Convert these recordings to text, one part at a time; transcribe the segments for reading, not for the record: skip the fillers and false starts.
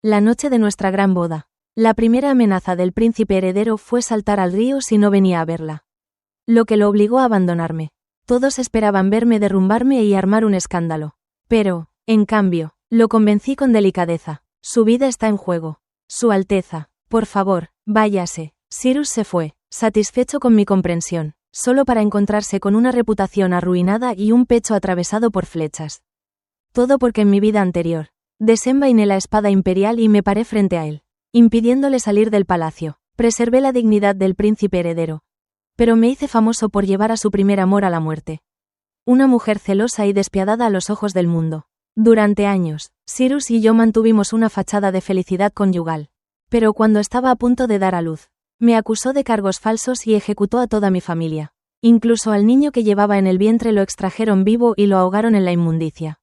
La noche de nuestra gran boda. La primera amenaza del príncipe heredero fue saltar al río si no venía a verla. Lo que lo obligó a abandonarme. Todos esperaban verme derrumbarme y armar un escándalo. Pero, en cambio, lo convencí con delicadeza. Su vida está en juego. Su Alteza, por favor, váyase. Cyrus se fue, satisfecho con mi comprensión, solo para encontrarse con una reputación arruinada y un pecho atravesado por flechas. Todo porque en mi vida anterior, desenvainé la espada imperial y me paré frente a él, impidiéndole salir del palacio. Preservé la dignidad del príncipe heredero. Pero me hice famoso por llevar a su primer amor a la muerte. Una mujer celosa y despiadada a los ojos del mundo. Durante años, Cyrus y yo mantuvimos una fachada de felicidad conyugal. Pero cuando estaba a punto de dar a luz, me acusó de cargos falsos y ejecutó a toda mi familia. Incluso al niño que llevaba en el vientre lo extrajeron vivo y lo ahogaron en la inmundicia.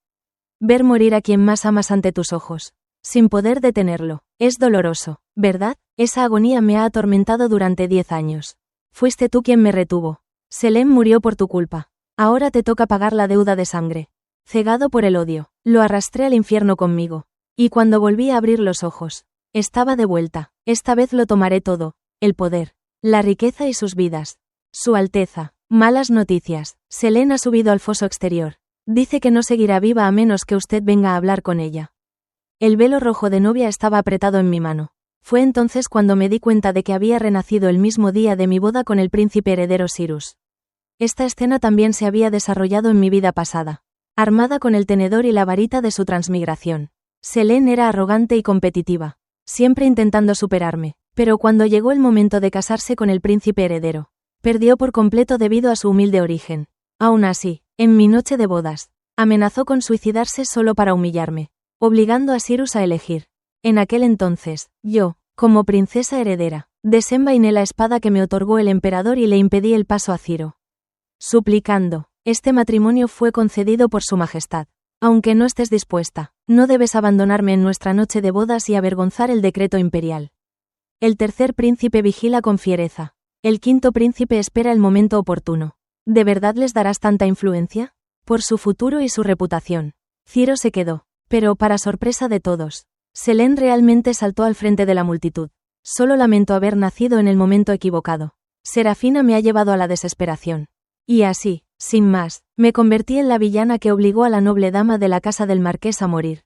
Ver morir a quien más amas ante tus ojos, sin poder detenerlo, es doloroso, ¿verdad? Esa agonía me ha atormentado durante 10 años. Fuiste tú quien me retuvo. Selene murió por tu culpa. Ahora te toca pagar la deuda de sangre. Cegado por el odio, lo arrastré al infierno conmigo. Y cuando volví a abrir los ojos, estaba de vuelta. Esta vez lo tomaré todo. El poder, la riqueza y sus vidas. Su Alteza. Malas noticias. Selene ha subido al foso exterior. Dice que no seguirá viva a menos que usted venga a hablar con ella. El velo rojo de novia estaba apretado en mi mano. Fue entonces cuando me di cuenta de que había renacido el mismo día de mi boda con el príncipe heredero Cyrus. Esta escena también se había desarrollado en mi vida pasada. Armada con el tenedor y la varita de su transmigración. Selene era arrogante y competitiva, siempre intentando superarme, pero cuando llegó el momento de casarse con el príncipe heredero, perdió por completo debido a su humilde origen. Aún así, en mi noche de bodas, amenazó con suicidarse solo para humillarme, obligando a Cyrus a elegir. En aquel entonces, yo, como princesa heredera, desenvainé la espada que me otorgó el emperador y le impedí el paso a Ciro. Suplicando, este matrimonio fue concedido por su majestad. Aunque no estés dispuesta, no debes abandonarme en nuestra noche de bodas y avergonzar el decreto imperial. El tercer príncipe vigila con fiereza. El quinto príncipe espera el momento oportuno. ¿De verdad les darás tanta influencia? Por su futuro y su reputación. Ciro se quedó, pero para sorpresa de todos, Selene realmente saltó al frente de la multitud. Solo lamento haber nacido en el momento equivocado. Serafina me ha llevado a la desesperación. Y así, sin más, me convertí en la villana que obligó a la noble dama de la casa del marqués a morir.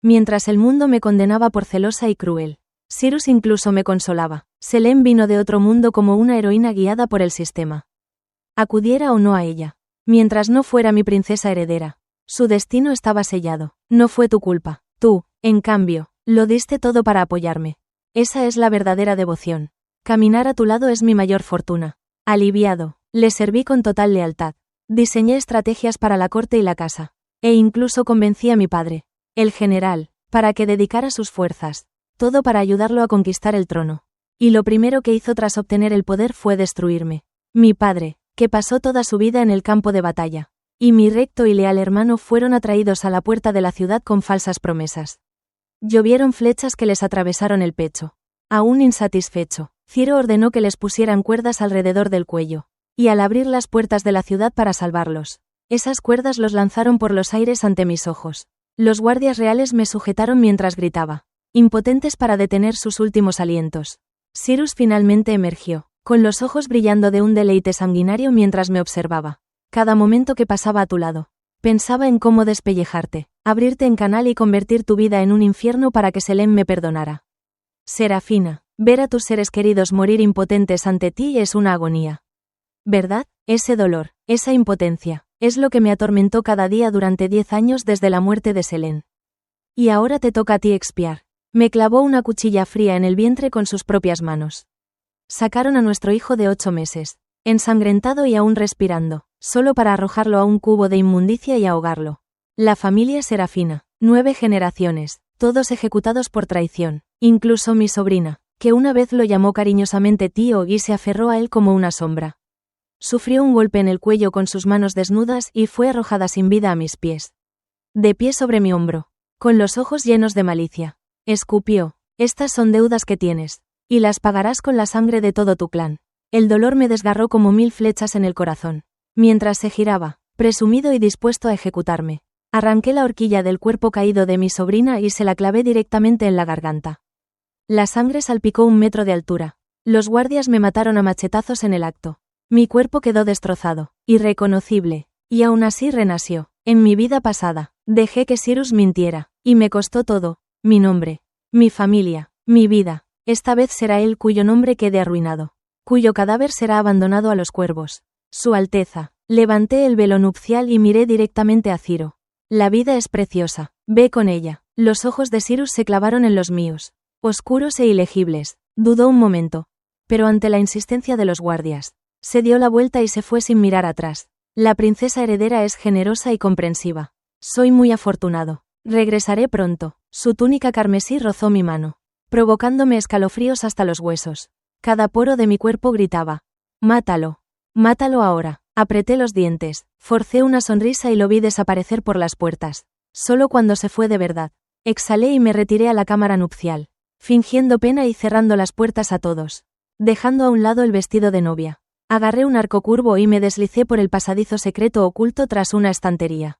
Mientras el mundo me condenaba por celosa y cruel, Cyrus incluso me consolaba. Selene vino de otro mundo como una heroína guiada por el sistema. Acudiera o no a ella. Mientras no fuera mi princesa heredera, su destino estaba sellado. No fue tu culpa. Tú, en cambio, lo diste todo para apoyarme. Esa es la verdadera devoción. Caminar a tu lado es mi mayor fortuna. Aliviado, le serví con total lealtad. Diseñé estrategias para la corte y la casa. E incluso convencí a mi padre, el general, para que dedicara sus fuerzas. Todo para ayudarlo a conquistar el trono. Y lo primero que hizo tras obtener el poder fue destruirme. Mi padre, que pasó toda su vida en el campo de batalla. Y mi recto y leal hermano fueron atraídos a la puerta de la ciudad con falsas promesas. Llovieron flechas que les atravesaron el pecho. Aún insatisfecho, Ciro ordenó que les pusieran cuerdas alrededor del cuello. Y al abrir las puertas de la ciudad para salvarlos, esas cuerdas los lanzaron por los aires ante mis ojos. Los guardias reales me sujetaron mientras gritaba, impotentes para detener sus últimos alientos. Cyrus finalmente emergió, con los ojos brillando de un deleite sanguinario mientras me observaba. Cada momento que pasaba a tu lado, pensaba en cómo despellejarte, abrirte en canal y convertir tu vida en un infierno para que Selene me perdonara. Serafina, ver a tus seres queridos morir impotentes ante ti es una agonía. ¿Verdad? Ese dolor, esa impotencia, es lo que me atormentó cada día durante 10 años desde la muerte de Selene. Y ahora te toca a ti expiar. Me clavó una cuchilla fría en el vientre con sus propias manos. Sacaron a nuestro hijo de 8 meses, ensangrentado y aún respirando, solo para arrojarlo a un cubo de inmundicia y ahogarlo. La familia Serafina, 9 generaciones, todos ejecutados por traición, incluso mi sobrina, que una vez lo llamó cariñosamente tío y se aferró a él como una sombra. Sufrió un golpe en el cuello con sus manos desnudas y fue arrojada sin vida a mis pies. De pie sobre mi hombro, con los ojos llenos de malicia, escupió, estas son deudas que tienes, y las pagarás con la sangre de todo tu clan. El dolor me desgarró como 1000 flechas en el corazón, mientras se giraba, presumido y dispuesto a ejecutarme. Arranqué la horquilla del cuerpo caído de mi sobrina y se la clavé directamente en la garganta. La sangre salpicó 1 metro de altura. Los guardias me mataron a machetazos en el acto. Mi cuerpo quedó destrozado, irreconocible, y aún así renació. En mi vida pasada, dejé que Cyrus mintiera, y me costó todo, mi nombre, mi familia, mi vida. Esta vez será él cuyo nombre quede arruinado, cuyo cadáver será abandonado a los cuervos. Su Alteza. Levanté el velo nupcial y miré directamente a Ciro. La vida es preciosa, ve con ella. Los ojos de Cyrus se clavaron en los míos, oscuros e ilegibles. Dudó un momento, pero ante la insistencia de los guardias, se dio la vuelta y se fue sin mirar atrás. La princesa heredera es generosa y comprensiva. Soy muy afortunado. Regresaré pronto. Su túnica carmesí rozó mi mano, provocándome escalofríos hasta los huesos. Cada poro de mi cuerpo gritaba: mátalo. Mátalo ahora. Apreté los dientes, forcé una sonrisa y lo vi desaparecer por las puertas. Solo cuando se fue de verdad. Exhalé y me retiré a la cámara nupcial, fingiendo pena y cerrando las puertas a todos, dejando a un lado el vestido de novia. Agarré un arco curvo y me deslicé por el pasadizo secreto oculto tras una estantería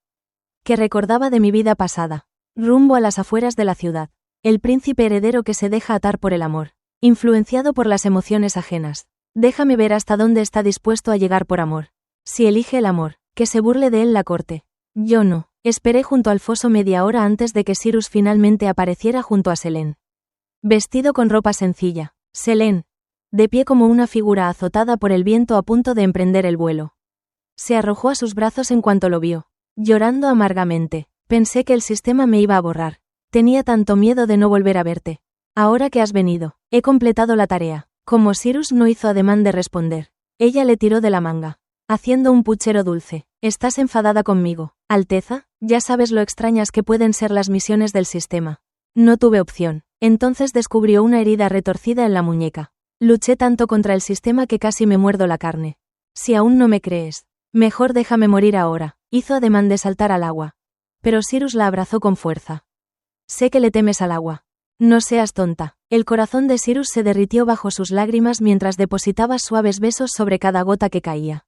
que recordaba de mi vida pasada, rumbo a las afueras de la ciudad. El príncipe heredero que se deja atar por el amor, influenciado por las emociones ajenas. Déjame ver hasta dónde está dispuesto a llegar por amor. Si elige el amor, que se burle de él la corte. Yo no. Esperé junto al foso media hora antes de que Cyrus finalmente apareciera junto a Selene. Vestido con ropa sencilla, Selene, de pie como una figura azotada por el viento a punto de emprender el vuelo. Se arrojó a sus brazos en cuanto lo vio, llorando amargamente. Pensé que el sistema me iba a borrar. Tenía tanto miedo de no volver a verte. Ahora que has venido, he completado la tarea. Como Cyrus no hizo ademán de responder, ella le tiró de la manga, haciendo un puchero dulce. ¿Estás enfadada conmigo, Alteza? Ya sabes lo extrañas que pueden ser las misiones del sistema. No tuve opción. Entonces descubrió una herida retorcida en la muñeca. Luché tanto contra el sistema que casi me muerdo la carne. Si aún no me crees, mejor déjame morir ahora. Hizo ademán de saltar al agua. Pero Cyrus la abrazó con fuerza. Sé que le temes al agua. No seas tonta. El corazón de Cyrus se derritió bajo sus lágrimas mientras depositaba suaves besos sobre cada gota que caía.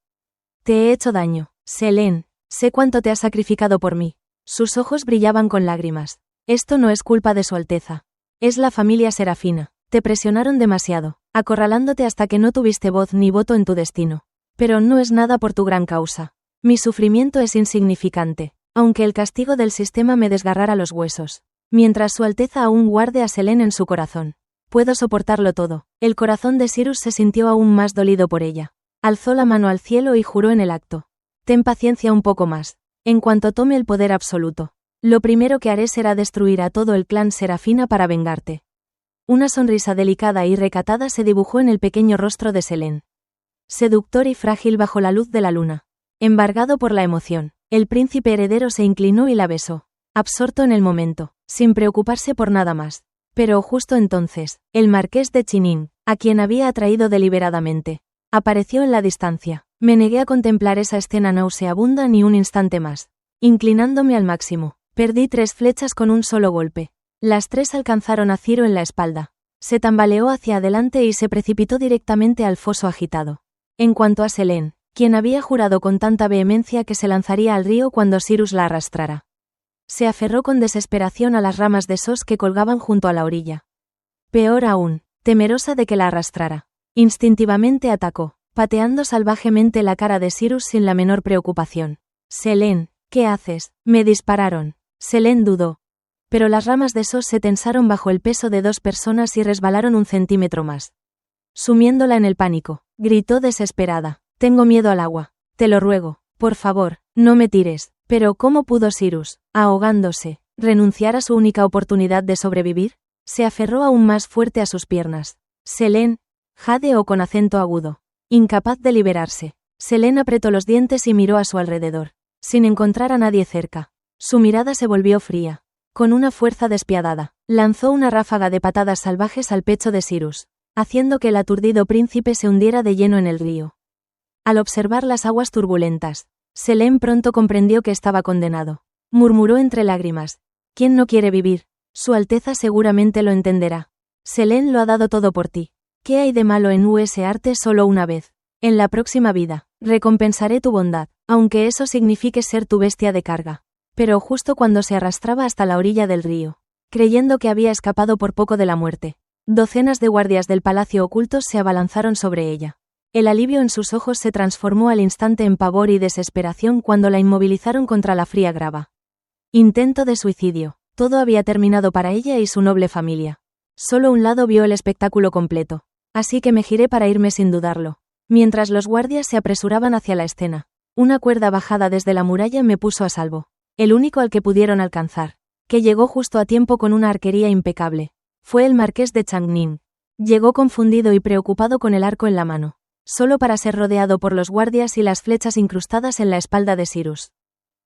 Te he hecho daño, Selene. Sé cuánto te has sacrificado por mí. Sus ojos brillaban con lágrimas. Esto no es culpa de su Alteza. Es la familia Serafina. Te presionaron demasiado, acorralándote hasta que no tuviste voz ni voto en tu destino. Pero no es nada por tu gran causa. Mi sufrimiento es insignificante, aunque el castigo del sistema me desgarrara los huesos. Mientras su Alteza aún guarde a Selene en su corazón. Puedo soportarlo todo. El corazón de Cyrus se sintió aún más dolido por ella. Alzó la mano al cielo y juró en el acto. Ten paciencia un poco más. En cuanto tome el poder absoluto, lo primero que haré será destruir a todo el clan Serafina para vengarte. Una sonrisa delicada y recatada se dibujó en el pequeño rostro de Selene. Seductor y frágil bajo la luz de la luna. Embargado por la emoción, el príncipe heredero se inclinó y la besó. Absorto en el momento, sin preocuparse por nada más. Pero justo entonces, el marqués de Chinín, a quien había atraído deliberadamente, apareció en la distancia. Me negué a contemplar esa escena nauseabunda ni un instante más. Inclinándome al máximo, perdí 3 flechas con un solo golpe. Las 3 alcanzaron a Ciro en la espalda. Se tambaleó hacia adelante y se precipitó directamente al foso agitado. En cuanto a Selene, quien había jurado con tanta vehemencia que se lanzaría al río cuando Cyrus la arrastrara, se aferró con desesperación a las ramas de sos que colgaban junto a la orilla. Peor aún, temerosa de que la arrastrara, instintivamente atacó, pateando salvajemente la cara de Cyrus sin la menor preocupación. Selene, ¿qué haces? Me dispararon. Selene dudó. Pero las ramas de sos se tensaron bajo el peso de 2 personas y resbalaron 1 centímetro más. Sumiéndola en el pánico, gritó desesperada. Tengo miedo al agua. Te lo ruego, por favor, no me tires. Pero ¿cómo pudo Cyrus, ahogándose, renunciar a su única oportunidad de sobrevivir? Se aferró aún más fuerte a sus piernas. Selene, jadeó con acento agudo. Incapaz de liberarse, Selene apretó los dientes y miró a su alrededor, sin encontrar a nadie cerca. Su mirada se volvió fría. Con una fuerza despiadada, lanzó una ráfaga de patadas salvajes al pecho de Cyrus, haciendo que el aturdido príncipe se hundiera de lleno en el río. Al observar las aguas turbulentas, Selene pronto comprendió que estaba condenado. Murmuró entre lágrimas. ¿Quién no quiere vivir? Su Alteza seguramente lo entenderá. Selene lo ha dado todo por ti. ¿Qué hay de malo en usarte solo una vez? En la próxima vida, recompensaré tu bondad, aunque eso signifique ser tu bestia de carga. Pero justo cuando se arrastraba hasta la orilla del río, creyendo que había escapado por poco de la muerte, docenas de guardias del palacio ocultos se abalanzaron sobre ella. El alivio en sus ojos se transformó al instante en pavor y desesperación cuando la inmovilizaron contra la fría grava. Intento de suicidio. Todo había terminado para ella y su noble familia. Solo un lado vio el espectáculo completo. Así que me giré para irme sin dudarlo. Mientras los guardias se apresuraban hacia la escena, una cuerda bajada desde la muralla me puso a salvo. El único al que pudieron alcanzar, que llegó justo a tiempo con una arquería impecable, fue el marqués de Changning. Llegó confundido y preocupado con el arco en la mano, solo para ser rodeado por los guardias y las flechas incrustadas en la espalda de Cyrus.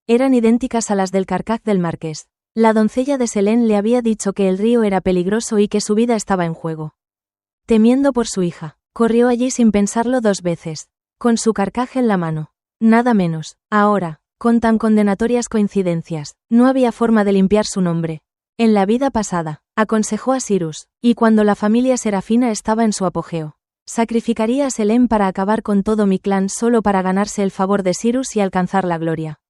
Eran idénticas a las del carcaj del marqués. La doncella de Selene le había dicho que el río era peligroso y que su vida estaba en juego. Temiendo por su hija, corrió allí sin pensarlo 2 veces, con su carcaj en la mano. Nada menos. Ahora, con tan condenatorias coincidencias, no había forma de limpiar su nombre. En la vida pasada, aconsejó a Cyrus, y cuando la familia Serafina estaba en su apogeo, sacrificaría a Selene para acabar con todo mi clan solo para ganarse el favor de Cyrus y alcanzar la gloria.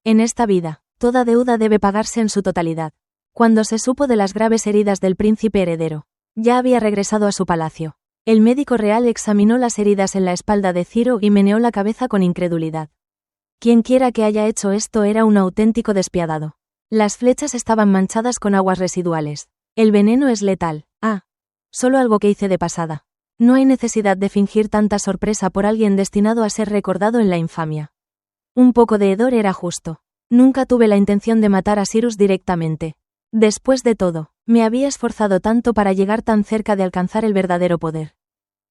En esta vida, toda deuda debe pagarse en su totalidad. Cuando se supo de las graves heridas del príncipe heredero, ya había regresado a su palacio. El médico real examinó las heridas en la espalda de Ciro y meneó la cabeza con incredulidad. Quienquiera que haya hecho esto era un auténtico despiadado. Las flechas estaban manchadas con aguas residuales. El veneno es letal. Solo algo que hice de pasada. No hay necesidad de fingir tanta sorpresa por alguien destinado a ser recordado en la infamia. Un poco de hedor era justo. Nunca tuve la intención de matar a Cyrus directamente. Después de todo, me había esforzado tanto para llegar tan cerca de alcanzar el verdadero poder.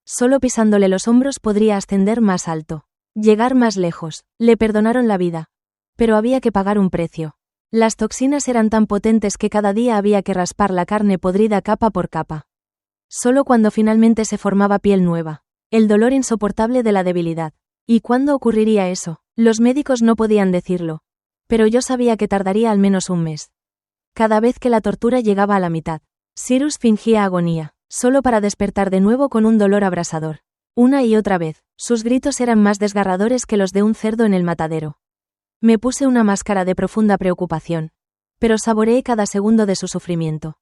Solo pisándole los hombros podría ascender más alto, llegar más lejos. Le perdonaron la vida. Pero había que pagar un precio. Las toxinas eran tan potentes que cada día había que raspar la carne podrida capa por capa. Solo cuando finalmente se formaba piel nueva. El dolor insoportable de la debilidad. ¿Y cuándo ocurriría eso? Los médicos no podían decirlo. Pero yo sabía que tardaría al menos un mes. Cada vez que la tortura llegaba a la mitad, Cyrus fingía agonía, solo para despertar de nuevo con un dolor abrasador. Una y otra vez, sus gritos eran más desgarradores que los de un cerdo en el matadero. Me puse una máscara de profunda preocupación, pero saboreé cada segundo de su sufrimiento.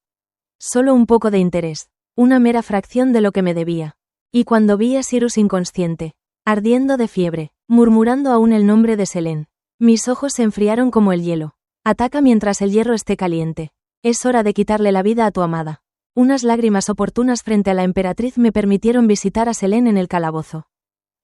Solo un poco de interés, una mera fracción de lo que me debía. Y cuando vi a Cyrus inconsciente, ardiendo de fiebre, murmurando aún el nombre de Selene, mis ojos se enfriaron como el hielo. Ataca mientras el hierro esté caliente. Es hora de quitarle la vida a tu amada. Unas lágrimas oportunas frente a la emperatriz me permitieron visitar a Selene en el calabozo.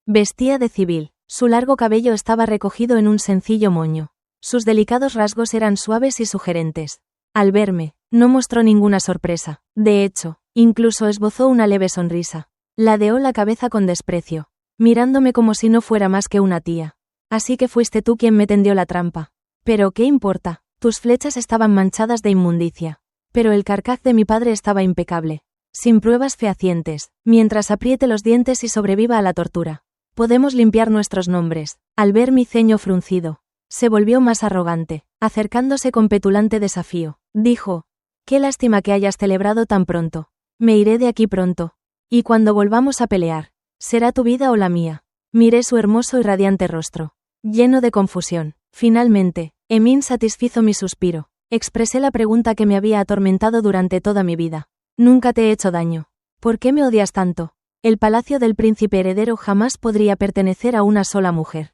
Vestía de civil, su largo cabello estaba recogido en un sencillo moño. Sus delicados rasgos eran suaves y sugerentes. Al verme, no mostró ninguna sorpresa. De hecho, incluso esbozó una leve sonrisa. Ladeó la cabeza con desprecio, mirándome como si no fuera más que una tía. Así que fuiste tú quien me tendió la trampa. Pero ¿qué importa? Tus flechas estaban manchadas de inmundicia. Pero el carcaj de mi padre estaba impecable. Sin pruebas fehacientes, mientras apriete los dientes y sobreviva a la tortura. Podemos limpiar nuestros nombres. Al ver mi ceño fruncido, se volvió más arrogante, acercándose con petulante desafío. Dijo: «Qué lástima que hayas celebrado tan pronto. Me iré de aquí pronto. Y cuando volvamos a pelear, será tu vida o la mía». Miré su hermoso y radiante rostro, lleno de confusión. Finalmente, Emin satisfizo mi suspiro. Expresé la pregunta que me había atormentado durante toda mi vida. Nunca te he hecho daño. ¿Por qué me odias tanto? El palacio del príncipe heredero jamás podría pertenecer a una sola mujer.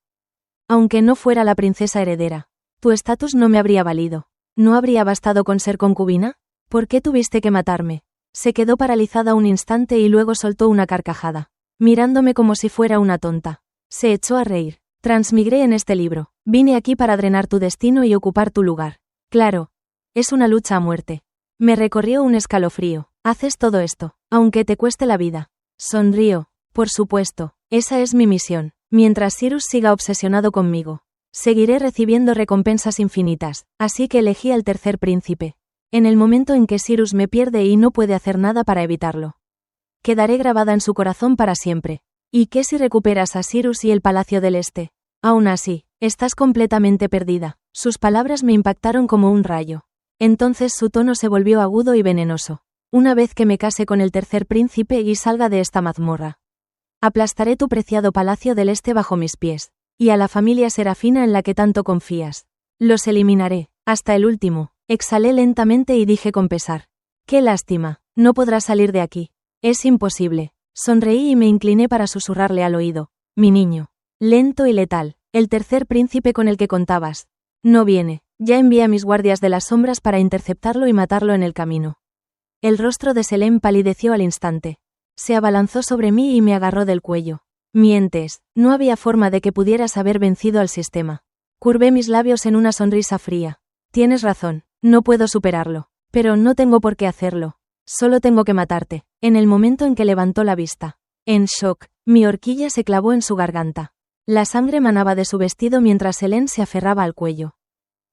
Aunque no fuera la princesa heredera, tu estatus no me habría valido. ¿No habría bastado con ser concubina? ¿Por qué tuviste que matarme? Se quedó paralizada un instante y luego soltó una carcajada, mirándome como si fuera una tonta. Se echó a reír. Transmigré en este libro. Vine aquí para drenar tu destino y ocupar tu lugar. Claro. Es una lucha a muerte. Me recorrió un escalofrío. Haces todo esto, aunque te cueste la vida. Sonrió. Por supuesto, esa es mi misión. Mientras Cyrus siga obsesionado conmigo, seguiré recibiendo recompensas infinitas, así que elegí al tercer príncipe. En el momento en que Cyrus me pierde y no puede hacer nada para evitarlo, quedaré grabada en su corazón para siempre. ¿Y qué si recuperas a Cyrus y el Palacio del Este? Aún así, estás completamente perdida. Sus palabras me impactaron como un rayo. Entonces su tono se volvió agudo y venenoso. Una vez que me case con el tercer príncipe y salga de esta mazmorra, aplastaré tu preciado Palacio del Este bajo mis pies, y a la familia Serafina en la que tanto confías. Los eliminaré, hasta el último. Exhalé lentamente y dije con pesar. Qué lástima, no podrás salir de aquí. Es imposible. Sonreí y me incliné para susurrarle al oído. Mi niño. Lento y letal, el tercer príncipe con el que contabas. No viene, ya envié a mis guardias de las sombras para interceptarlo y matarlo en el camino. El rostro de Selene palideció al instante. Se abalanzó sobre mí y me agarró del cuello. Mientes, no había forma de que pudieras haber vencido al sistema. Curvé mis labios en una sonrisa fría. Tienes razón, no puedo superarlo. Pero no tengo por qué hacerlo. Solo tengo que matarte. En el momento en que levantó la vista. En shock, mi horquilla se clavó en su garganta. La sangre manaba de su vestido mientras Selene se aferraba al cuello.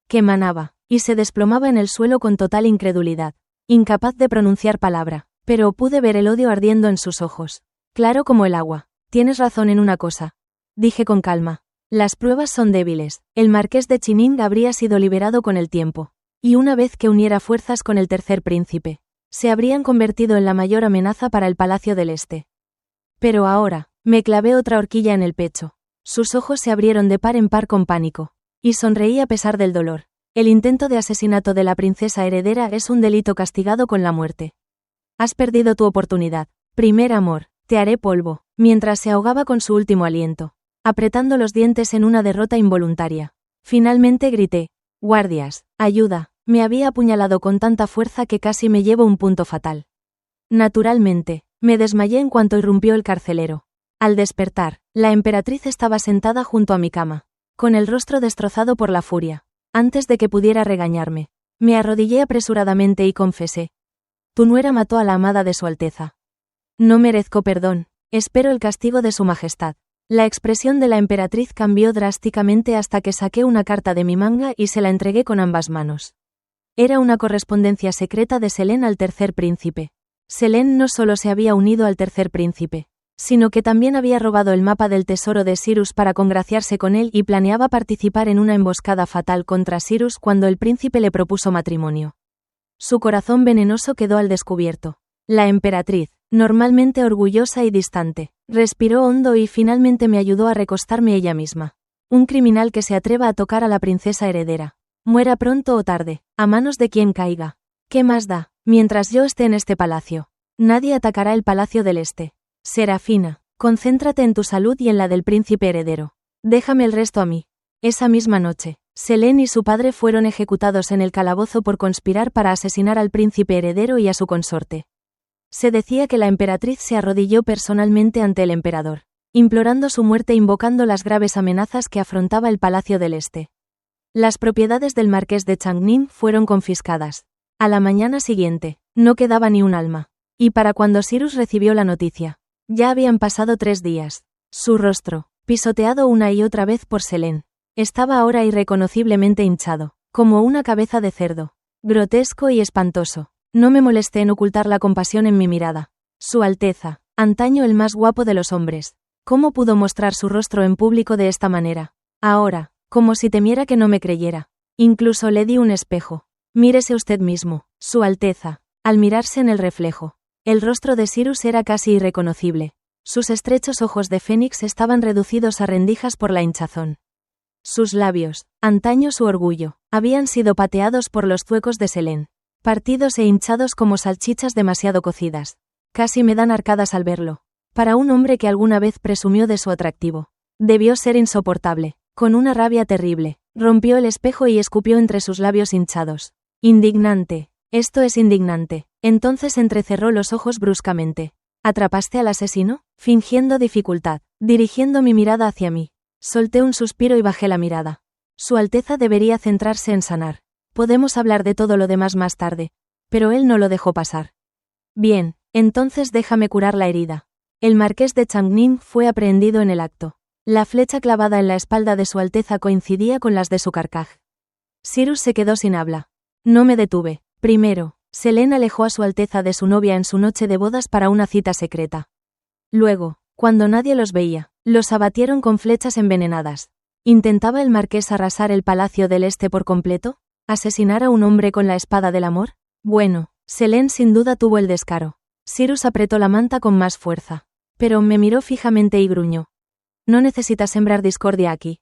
Que manaba, y se desplomaba en el suelo con total incredulidad. Incapaz de pronunciar palabra, pero pude ver el odio ardiendo en sus ojos. Claro como el agua. Tienes razón en una cosa. Dije con calma. Las pruebas son débiles. El marqués de Chining habría sido liberado con el tiempo. Y una vez que uniera fuerzas con el tercer príncipe, se habrían convertido en la mayor amenaza para el Palacio del Este. Pero ahora, me clavé otra horquilla en el pecho. Sus ojos se abrieron de par en par con pánico. Y sonreí a pesar del dolor. El intento de asesinato de la princesa heredera es un delito castigado con la muerte. Has perdido tu oportunidad. Primer amor, te haré polvo, mientras se ahogaba con su último aliento, apretando los dientes en una derrota involuntaria. Finalmente grité. Guardias, ayuda. Me había apuñalado con tanta fuerza que casi me llevo un punto fatal. Naturalmente, me desmayé en cuanto irrumpió el carcelero. Al despertar, la emperatriz estaba sentada junto a mi cama, con el rostro destrozado por la furia. Antes de que pudiera regañarme, me arrodillé apresuradamente y confesé. Tu nuera mató a la amada de su Alteza. No merezco perdón, espero el castigo de su majestad. La expresión de la emperatriz cambió drásticamente hasta que saqué una carta de mi manga y se la entregué con ambas manos. Era una correspondencia secreta de Selene al tercer príncipe. Selene no solo se había unido al tercer príncipe, sino que también había robado el mapa del tesoro de Cyrus para congraciarse con él y planeaba participar en una emboscada fatal contra Cyrus cuando el príncipe le propuso matrimonio. Su corazón venenoso quedó al descubierto. La emperatriz, normalmente orgullosa y distante, respiró hondo y finalmente me ayudó a recostarme ella misma. Un criminal que se atreva a tocar a la princesa heredera. Muera pronto o tarde, a manos de quien caiga. ¿Qué más da? Mientras yo esté en este palacio, nadie atacará el Palacio del Este. Serafina, concéntrate en tu salud y en la del príncipe heredero. Déjame el resto a mí. Esa misma noche, Selene y su padre fueron ejecutados en el calabozo por conspirar para asesinar al príncipe heredero y a su consorte. Se decía que la emperatriz se arrodilló personalmente ante el emperador, implorando su muerte e invocando las graves amenazas que afrontaba el Palacio del Este. Las propiedades del marqués de Changning fueron confiscadas. A la mañana siguiente, no quedaba ni un alma. Y para cuando Cyrus recibió la noticia, ya habían pasado 3 días. Su rostro, pisoteado una y otra vez por Selene, estaba ahora irreconociblemente hinchado, como una cabeza de cerdo. Grotesco y espantoso. No me molesté en ocultar la compasión en mi mirada. Su Alteza, antaño el más guapo de los hombres. ¿Cómo pudo mostrar su rostro en público de esta manera? Ahora, como si temiera que no me creyera. Incluso le di un espejo. Mírese usted mismo, Su Alteza. Al mirarse en el reflejo, el rostro de Cyrus era casi irreconocible. Sus estrechos ojos de fénix estaban reducidos a rendijas por la hinchazón. Sus labios, antaño su orgullo, habían sido pateados por los zuecos de Selene, partidos e hinchados como salchichas demasiado cocidas. Casi me dan arcadas al verlo. Para un hombre que alguna vez presumió de su atractivo, debió ser insoportable. Con una rabia terrible, rompió el espejo y escupió entre sus labios hinchados. Indignante. Esto es indignante. Entonces entrecerró los ojos bruscamente. ¿Atrapaste al asesino? Fingiendo dificultad, dirigiendo mi mirada hacia mí. Solté un suspiro y bajé la mirada. Su Alteza debería centrarse en sanar. Podemos hablar de todo lo demás más tarde. Pero él no lo dejó pasar. Bien, entonces déjame curar la herida. El marqués de Changning fue aprehendido en el acto. La flecha clavada en la espalda de Su Alteza coincidía con las de su carcaj. Cyrus se quedó sin habla. No me detuve. Primero, Selene alejó a Su Alteza de su novia en su noche de bodas para una cita secreta. Luego, cuando nadie los veía, los abatieron con flechas envenenadas. ¿Intentaba el marqués arrasar el Palacio del Este por completo? ¿Asesinar a un hombre con la espada del amor? Bueno, Selene sin duda tuvo el descaro. Cyrus apretó la manta con más fuerza. Pero me miró fijamente y gruñó. No necesitas sembrar discordia aquí.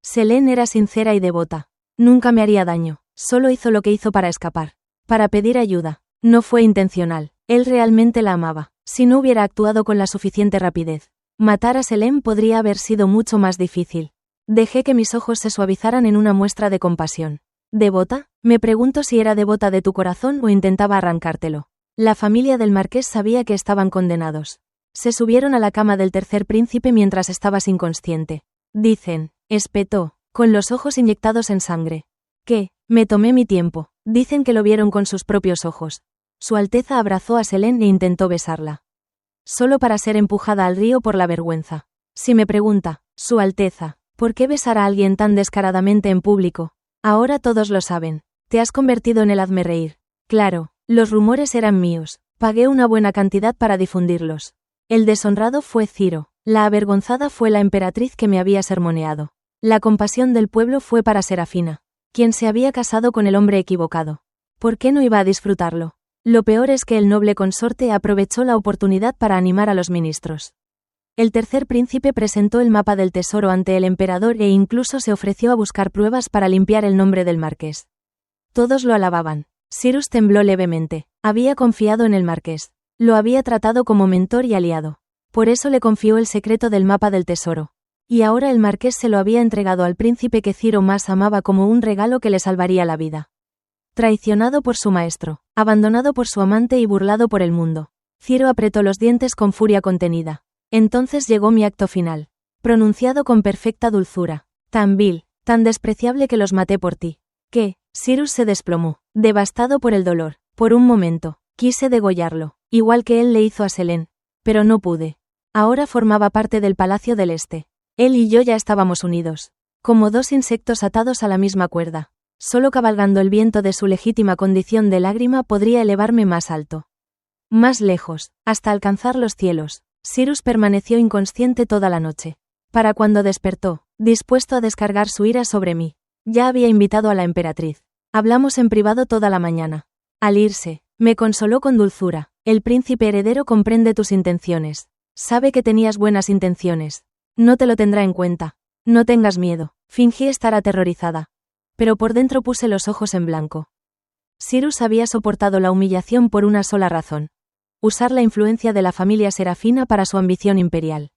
Selene era sincera y devota. Nunca me haría daño, solo hizo lo que hizo para escapar. Para pedir ayuda. No fue intencional, él realmente la amaba. Si no hubiera actuado con la suficiente rapidez, matar a Selene podría haber sido mucho más difícil. Dejé que mis ojos se suavizaran en una muestra de compasión. ¿Devota? Me pregunto si era devota de tu corazón o intentaba arrancártelo. La familia del marqués sabía que estaban condenados. Se subieron a la cama del tercer príncipe mientras estabas inconsciente. Dicen, espetó, con los ojos inyectados en sangre. ¿Qué? Me tomé mi tiempo. Dicen que lo vieron con sus propios ojos. Su Alteza abrazó a Selene e intentó besarla. Solo para ser empujada al río por la vergüenza. Si me pregunta, Su Alteza, ¿por qué besar a alguien tan descaradamente en público? Ahora todos lo saben. Te has convertido en el hazmerreír. Claro, los rumores eran míos. Pagué una buena cantidad para difundirlos. El deshonrado fue Ciro. La avergonzada fue la emperatriz que me había sermoneado. La compasión del pueblo fue para Serafina, quien se había casado con el hombre equivocado. ¿Por qué no iba a disfrutarlo? Lo peor es que el noble consorte aprovechó la oportunidad para animar a los ministros. El tercer príncipe presentó el mapa del tesoro ante el emperador e incluso se ofreció a buscar pruebas para limpiar el nombre del marqués. Todos lo alababan. Cyrus tembló levemente. Había confiado en el marqués. Lo había tratado como mentor y aliado. Por eso le confió el secreto del mapa del tesoro. Y ahora el marqués se lo había entregado al príncipe que Ciro más amaba como un regalo que le salvaría la vida. Traicionado por su maestro, abandonado por su amante y burlado por el mundo. Ciro apretó los dientes con furia contenida. Entonces llegó mi acto final. Pronunciado con perfecta dulzura. Tan vil, tan despreciable que los maté por ti. ¿Qué? Cyrus se desplomó, devastado por el dolor. Por un momento, quise degollarlo, igual que él le hizo a Selene. Pero no pude. Ahora formaba parte del Palacio del Este. Él y yo ya estábamos unidos. Como dos insectos atados a la misma cuerda. Solo cabalgando el viento de su legítima condición de lágrima podría elevarme más alto. Más lejos, hasta alcanzar los cielos. Cyrus permaneció inconsciente toda la noche. Para cuando despertó, dispuesto a descargar su ira sobre mí. Ya había invitado a la emperatriz. Hablamos en privado toda la mañana. Al irse, me consoló con dulzura. El príncipe heredero comprende tus intenciones. Sabe que tenías buenas intenciones. No te lo tendrá en cuenta. No tengas miedo. Fingí estar aterrorizada. Pero por dentro puse los ojos en blanco. Cyrus había soportado la humillación por una sola razón. Usar la influencia de la familia Serafina para su ambición imperial.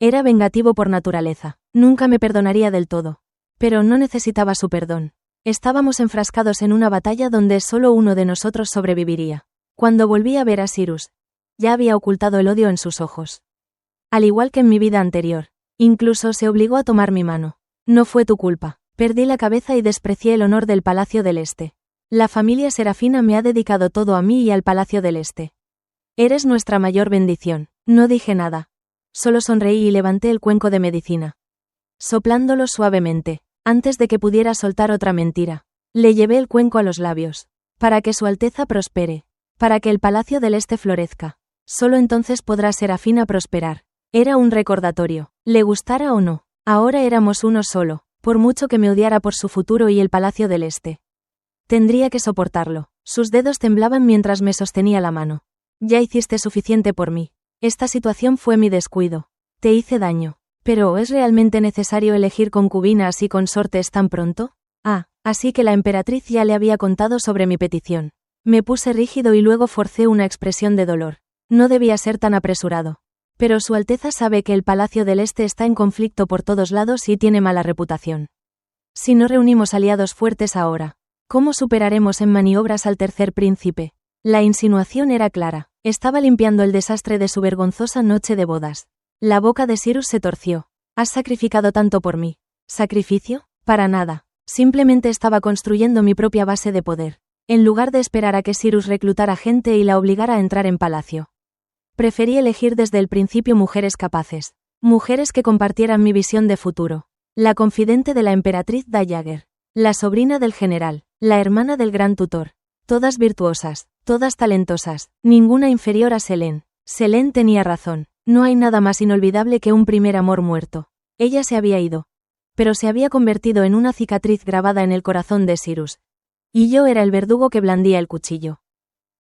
Era vengativo por naturaleza. Nunca me perdonaría del todo. Pero no necesitaba su perdón. Estábamos enfrascados en una batalla donde solo uno de nosotros sobreviviría. Cuando volví a ver a Cyrus, ya había ocultado el odio en sus ojos. Al igual que en mi vida anterior. Incluso se obligó a tomar mi mano. No fue tu culpa. Perdí la cabeza y desprecié el honor del Palacio del Este. La familia Serafina me ha dedicado todo a mí y al Palacio del Este. Eres nuestra mayor bendición. No dije nada. Solo sonreí y levanté el cuenco de medicina. Soplándolo suavemente, antes de que pudiera soltar otra mentira. Le llevé el cuenco a los labios. Para que su Alteza prospere. Para que el Palacio del Este florezca. Solo entonces podrá Serafina prosperar. Era un recordatorio. Le gustara o no. Ahora éramos uno solo. Por mucho que me odiara por su futuro y el Palacio del Este. Tendría que soportarlo. Sus dedos temblaban mientras me sostenía la mano. Ya hiciste suficiente por mí. Esta situación fue mi descuido. Te hice daño. Pero ¿es realmente necesario elegir concubinas y consortes tan pronto? Así que la emperatriz ya le había contado sobre mi petición. Me puse rígido y luego forcé una expresión de dolor. No debía ser tan apresurado. Pero Su Alteza sabe que el Palacio del Este está en conflicto por todos lados y tiene mala reputación. Si no reunimos aliados fuertes ahora, ¿cómo superaremos en maniobras al tercer príncipe? La insinuación era clara. Estaba limpiando el desastre de su vergonzosa noche de bodas. La boca de Cyrus se torció. ¿Has sacrificado tanto por mí? ¿Sacrificio? Para nada. Simplemente estaba construyendo mi propia base de poder. En lugar de esperar a que Cyrus reclutara gente y la obligara a entrar en palacio. Preferí elegir desde el principio mujeres capaces. Mujeres que compartieran mi visión de futuro. La confidente de la emperatriz Dayager. La sobrina del general. La hermana del gran tutor. Todas virtuosas. Todas talentosas. Ninguna inferior a Selene. Selene tenía razón. No hay nada más inolvidable que un primer amor muerto. Ella se había ido. Pero se había convertido en una cicatriz grabada en el corazón de Cyrus. Y yo era el verdugo que blandía el cuchillo.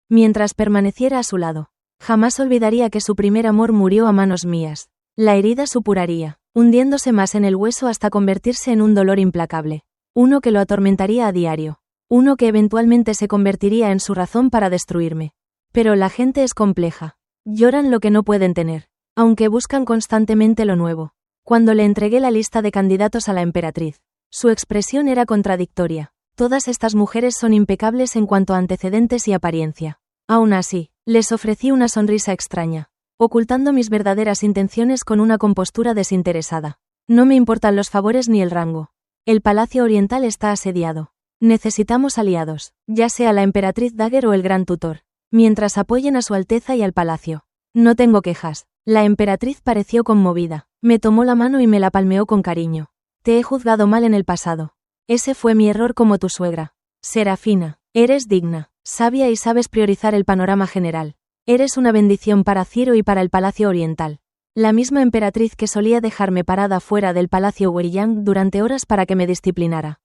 Mientras permaneciera a su lado. Jamás olvidaría que su primer amor murió a manos mías. La herida supuraría, hundiéndose más en el hueso hasta convertirse en un dolor implacable. Uno que lo atormentaría a diario. Uno que eventualmente se convertiría en su razón para destruirme. Pero la gente es compleja. Lloran lo que no pueden tener, aunque buscan constantemente lo nuevo. Cuando le entregué la lista de candidatos a la emperatriz, su expresión era contradictoria. Todas estas mujeres son impecables en cuanto a antecedentes y apariencia. Aún así, les ofrecí una sonrisa extraña, ocultando mis verdaderas intenciones con una compostura desinteresada. No me importan los favores ni el rango. El Palacio Oriental está asediado. Necesitamos aliados, ya sea la emperatriz Dagger o el Gran Tutor, mientras apoyen a su Alteza y al palacio. No tengo quejas. La emperatriz pareció conmovida. Me tomó la mano y me la palmeó con cariño. Te he juzgado mal en el pasado. Ese fue mi error como tu suegra. Serafina, eres digna, sabia y sabes priorizar el panorama general. Eres una bendición para Ciro y para el Palacio Oriental. La misma emperatriz que solía dejarme parada fuera del Palacio Weiyang durante horas para que me disciplinara.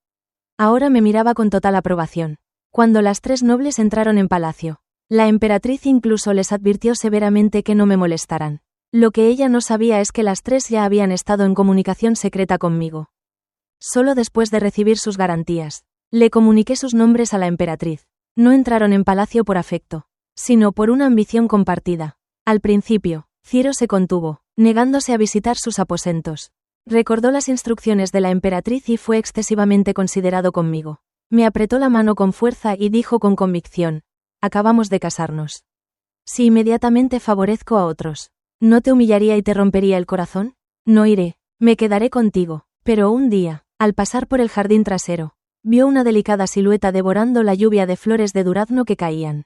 Ahora me miraba con total aprobación. Cuando las tres nobles entraron en palacio, la emperatriz incluso les advirtió severamente que no me molestaran. Lo que ella no sabía es que las tres ya habían estado en comunicación secreta conmigo. Solo después de recibir sus garantías, le comuniqué sus nombres a la emperatriz. No entraron en palacio por afecto, sino por una ambición compartida. Al principio, Ciro se contuvo, negándose a visitar sus aposentos. Recordó las instrucciones de la emperatriz y fue excesivamente considerado conmigo. Me apretó la mano con fuerza y dijo con convicción: acabamos de casarnos. Si inmediatamente favorezco a otros, ¿no te humillaría y te rompería el corazón? No iré, me quedaré contigo. Pero un día, al pasar por el jardín trasero, vio una delicada silueta devorando la lluvia de flores de durazno que caían.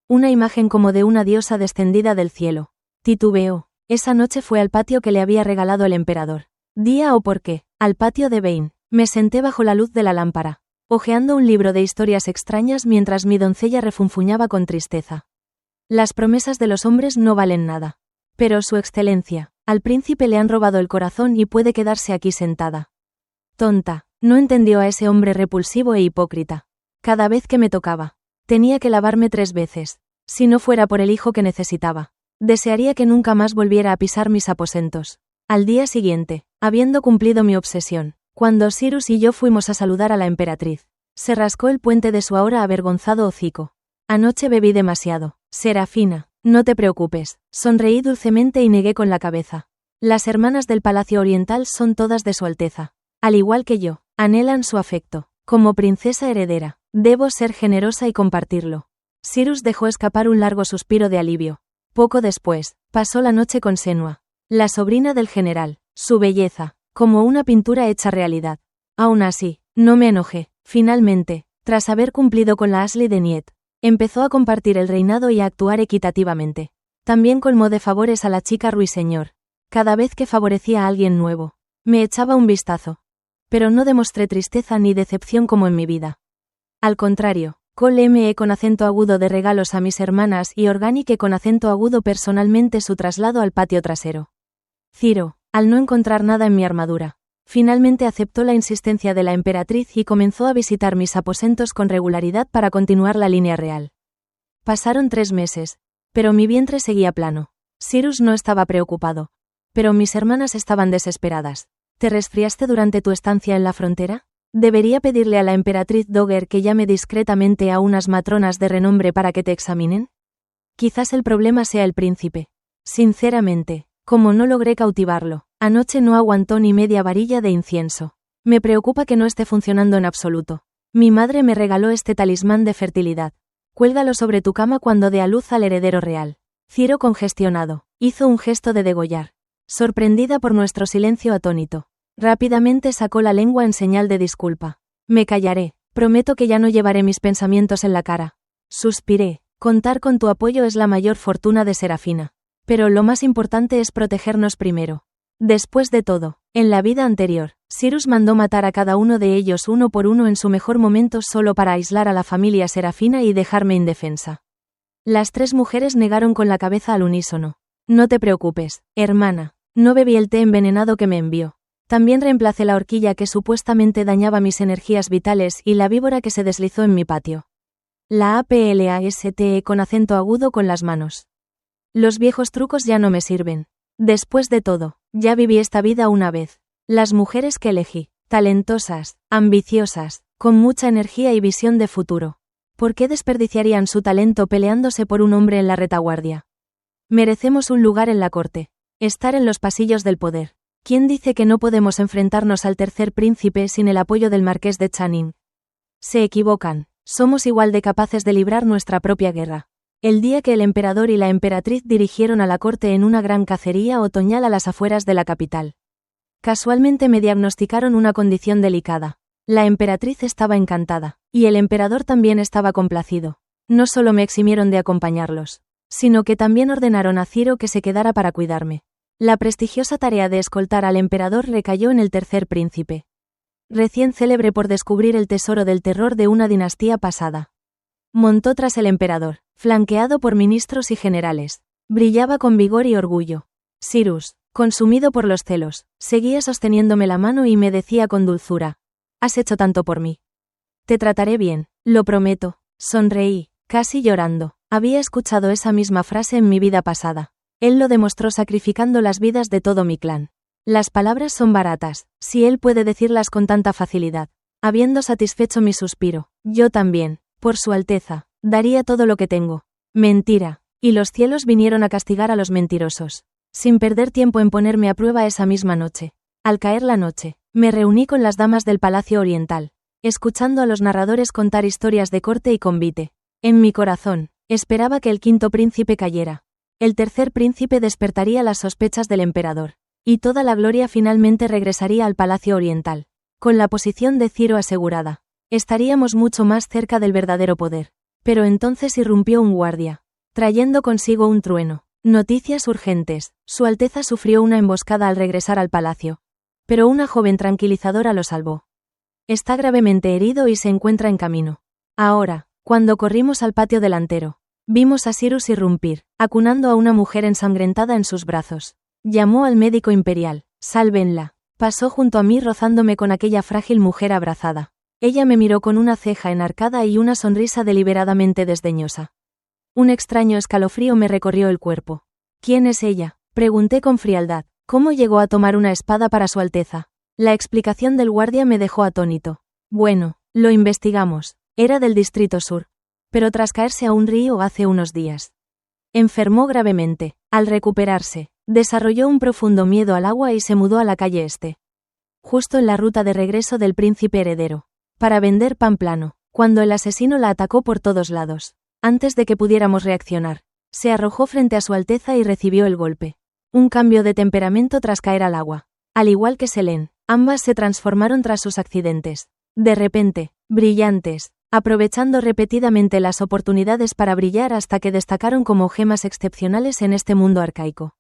Una imagen como de una diosa descendida del cielo. Titubeó. Esa noche fue al patio que le había regalado el emperador. Día o por qué, al patio de Vayne. Me senté bajo la luz de la lámpara, hojeando un libro de historias extrañas mientras mi doncella refunfuñaba con tristeza. Las promesas de los hombres no valen nada. Pero su excelencia, al príncipe le han robado el corazón y puede quedarse aquí sentada. Tonta, no entendió a ese hombre repulsivo e hipócrita. Cada vez que me tocaba, tenía que lavarme 3 veces. Si no fuera por el hijo que necesitaba, desearía que nunca más volviera a pisar mis aposentos. Al día siguiente, habiendo cumplido mi obsesión, cuando Cyrus y yo fuimos a saludar a la emperatriz, se rascó el puente de su ahora avergonzado hocico. Anoche bebí demasiado. Serafina, no te preocupes, sonreí dulcemente y negué con la cabeza. Las hermanas del Palacio Oriental son todas de su Alteza. Al igual que yo, anhelan su afecto. Como princesa heredera, debo ser generosa y compartirlo. Cyrus dejó escapar un largo suspiro de alivio. Poco después, pasó la noche con Senua, la sobrina del general. Su belleza, como una pintura hecha realidad. Aún así, no me enojé. Finalmente, tras haber cumplido con la Ashley de Niet, empezó a compartir el reinado y a actuar equitativamente. También colmó de favores a la chica ruiseñor. Cada vez que favorecía a alguien nuevo, me echaba un vistazo. Pero no demostré tristeza ni decepción como en mi vida. Al contrario, colme con acento agudo de regalos a mis hermanas y Organique con acento agudo personalmente su traslado al patio trasero. Ciro, al no encontrar nada en mi armadura, finalmente aceptó la insistencia de la emperatriz y comenzó a visitar mis aposentos con regularidad para continuar la línea real. Pasaron 3 meses, pero mi vientre seguía plano. Cyrus no estaba preocupado, pero mis hermanas estaban desesperadas. ¿Te resfriaste durante tu estancia en la frontera? ¿Debería pedirle a la emperatriz Dogger que llame discretamente a unas matronas de renombre para que te examinen? Quizás el problema sea el príncipe. Sinceramente, como no logré cautivarlo, anoche no aguantó ni media varilla de incienso. Me preocupa que no esté funcionando en absoluto. Mi madre me regaló este talismán de fertilidad. Cuélgalo sobre tu cama cuando dé a luz al heredero real. Ciro, congestionado, hizo un gesto de degollar. Sorprendida por nuestro silencio atónito, rápidamente sacó la lengua en señal de disculpa. Me callaré, prometo que ya no llevaré mis pensamientos en la cara. Suspiré. Contar con tu apoyo es la mayor fortuna de Serafina. Pero lo más importante es protegernos primero. Después de todo, en la vida anterior, Cyrus mandó matar a cada uno de ellos uno por uno en su mejor momento solo para aislar a la familia Serafina y dejarme indefensa. Las 3 mujeres negaron con la cabeza al unísono. No te preocupes, hermana. No bebí el té envenenado que me envió. También reemplacé la horquilla que supuestamente dañaba mis energías vitales y la víbora que se deslizó en mi patio. La aplaste con acento agudo con las manos. Los viejos trucos ya no me sirven. Después de todo, ya viví esta vida una vez. Las mujeres que elegí, talentosas, ambiciosas, con mucha energía y visión de futuro. ¿Por qué desperdiciarían su talento peleándose por un hombre en la retaguardia? Merecemos un lugar en la corte, estar en los pasillos del poder. ¿Quién dice que no podemos enfrentarnos al tercer príncipe sin el apoyo del marqués de Channing? Se equivocan, somos igual de capaces de librar nuestra propia guerra. El día que el emperador y la emperatriz dirigieron a la corte en una gran cacería otoñal a las afueras de la capital. Casualmente me diagnosticaron una condición delicada. La emperatriz estaba encantada, y el emperador también estaba complacido. No solo me eximieron de acompañarlos, sino que también ordenaron a Ciro que se quedara para cuidarme. La prestigiosa tarea de escoltar al emperador recayó en el tercer príncipe, recién célebre por descubrir el tesoro del terror de una dinastía pasada. Montó tras el emperador, flanqueado por ministros y generales. Brillaba con vigor y orgullo. Cyrus, consumido por los celos, seguía sosteniéndome la mano y me decía con dulzura: «Has hecho tanto por mí. Te trataré bien, lo prometo». Sonreí, casi llorando. Había escuchado esa misma frase en mi vida pasada. Él lo demostró sacrificando las vidas de todo mi clan. Las palabras son baratas, si él puede decirlas con tanta facilidad. Habiendo satisfecho mi suspiro, yo también, por su Alteza, daría todo lo que tengo. Mentira. Y los cielos vinieron a castigar a los mentirosos. Sin perder tiempo en ponerme a prueba esa misma noche. Al caer la noche, me reuní con las damas del Palacio Oriental, escuchando a los narradores contar historias de corte y convite. En mi corazón, esperaba que el quinto príncipe cayera. El tercer príncipe despertaría las sospechas del emperador, y toda la gloria finalmente regresaría al Palacio Oriental. Con la posición de Ciro asegurada, estaríamos mucho más cerca del verdadero poder. Pero entonces irrumpió un guardia, trayendo consigo un trueno. Noticias urgentes: Su Alteza sufrió una emboscada al regresar al palacio. Pero una joven tranquilizadora lo salvó. Está gravemente herido y se encuentra en camino. Ahora, cuando corrimos al patio delantero, vimos a Cyrus irrumpir, acunando a una mujer ensangrentada en sus brazos. Llamó al médico imperial. «Sálvenla». Pasó junto a mí rozándome con aquella frágil mujer abrazada. Ella me miró con una ceja enarcada y una sonrisa deliberadamente desdeñosa. Un extraño escalofrío me recorrió el cuerpo. «¿Quién es ella?», pregunté con frialdad. «¿Cómo llegó a tomar una espada para su Alteza?». La explicación del guardia me dejó atónito. «Bueno, lo investigamos. Era del Distrito Sur. Pero tras caerse a un río hace unos días. Enfermó gravemente. Al recuperarse, desarrolló un profundo miedo al agua y se mudó a la calle Este. Justo en la ruta de regreso del príncipe heredero. Para vender pan plano, cuando el asesino la atacó por todos lados. Antes de que pudiéramos reaccionar, se arrojó frente a su Alteza y recibió el golpe. Un cambio de temperamento tras caer al agua. Al igual que Selene, ambas se transformaron tras sus accidentes. De repente, brillantes, aprovechando repetidamente las oportunidades para brillar hasta que destacaron como gemas excepcionales en este mundo arcaico.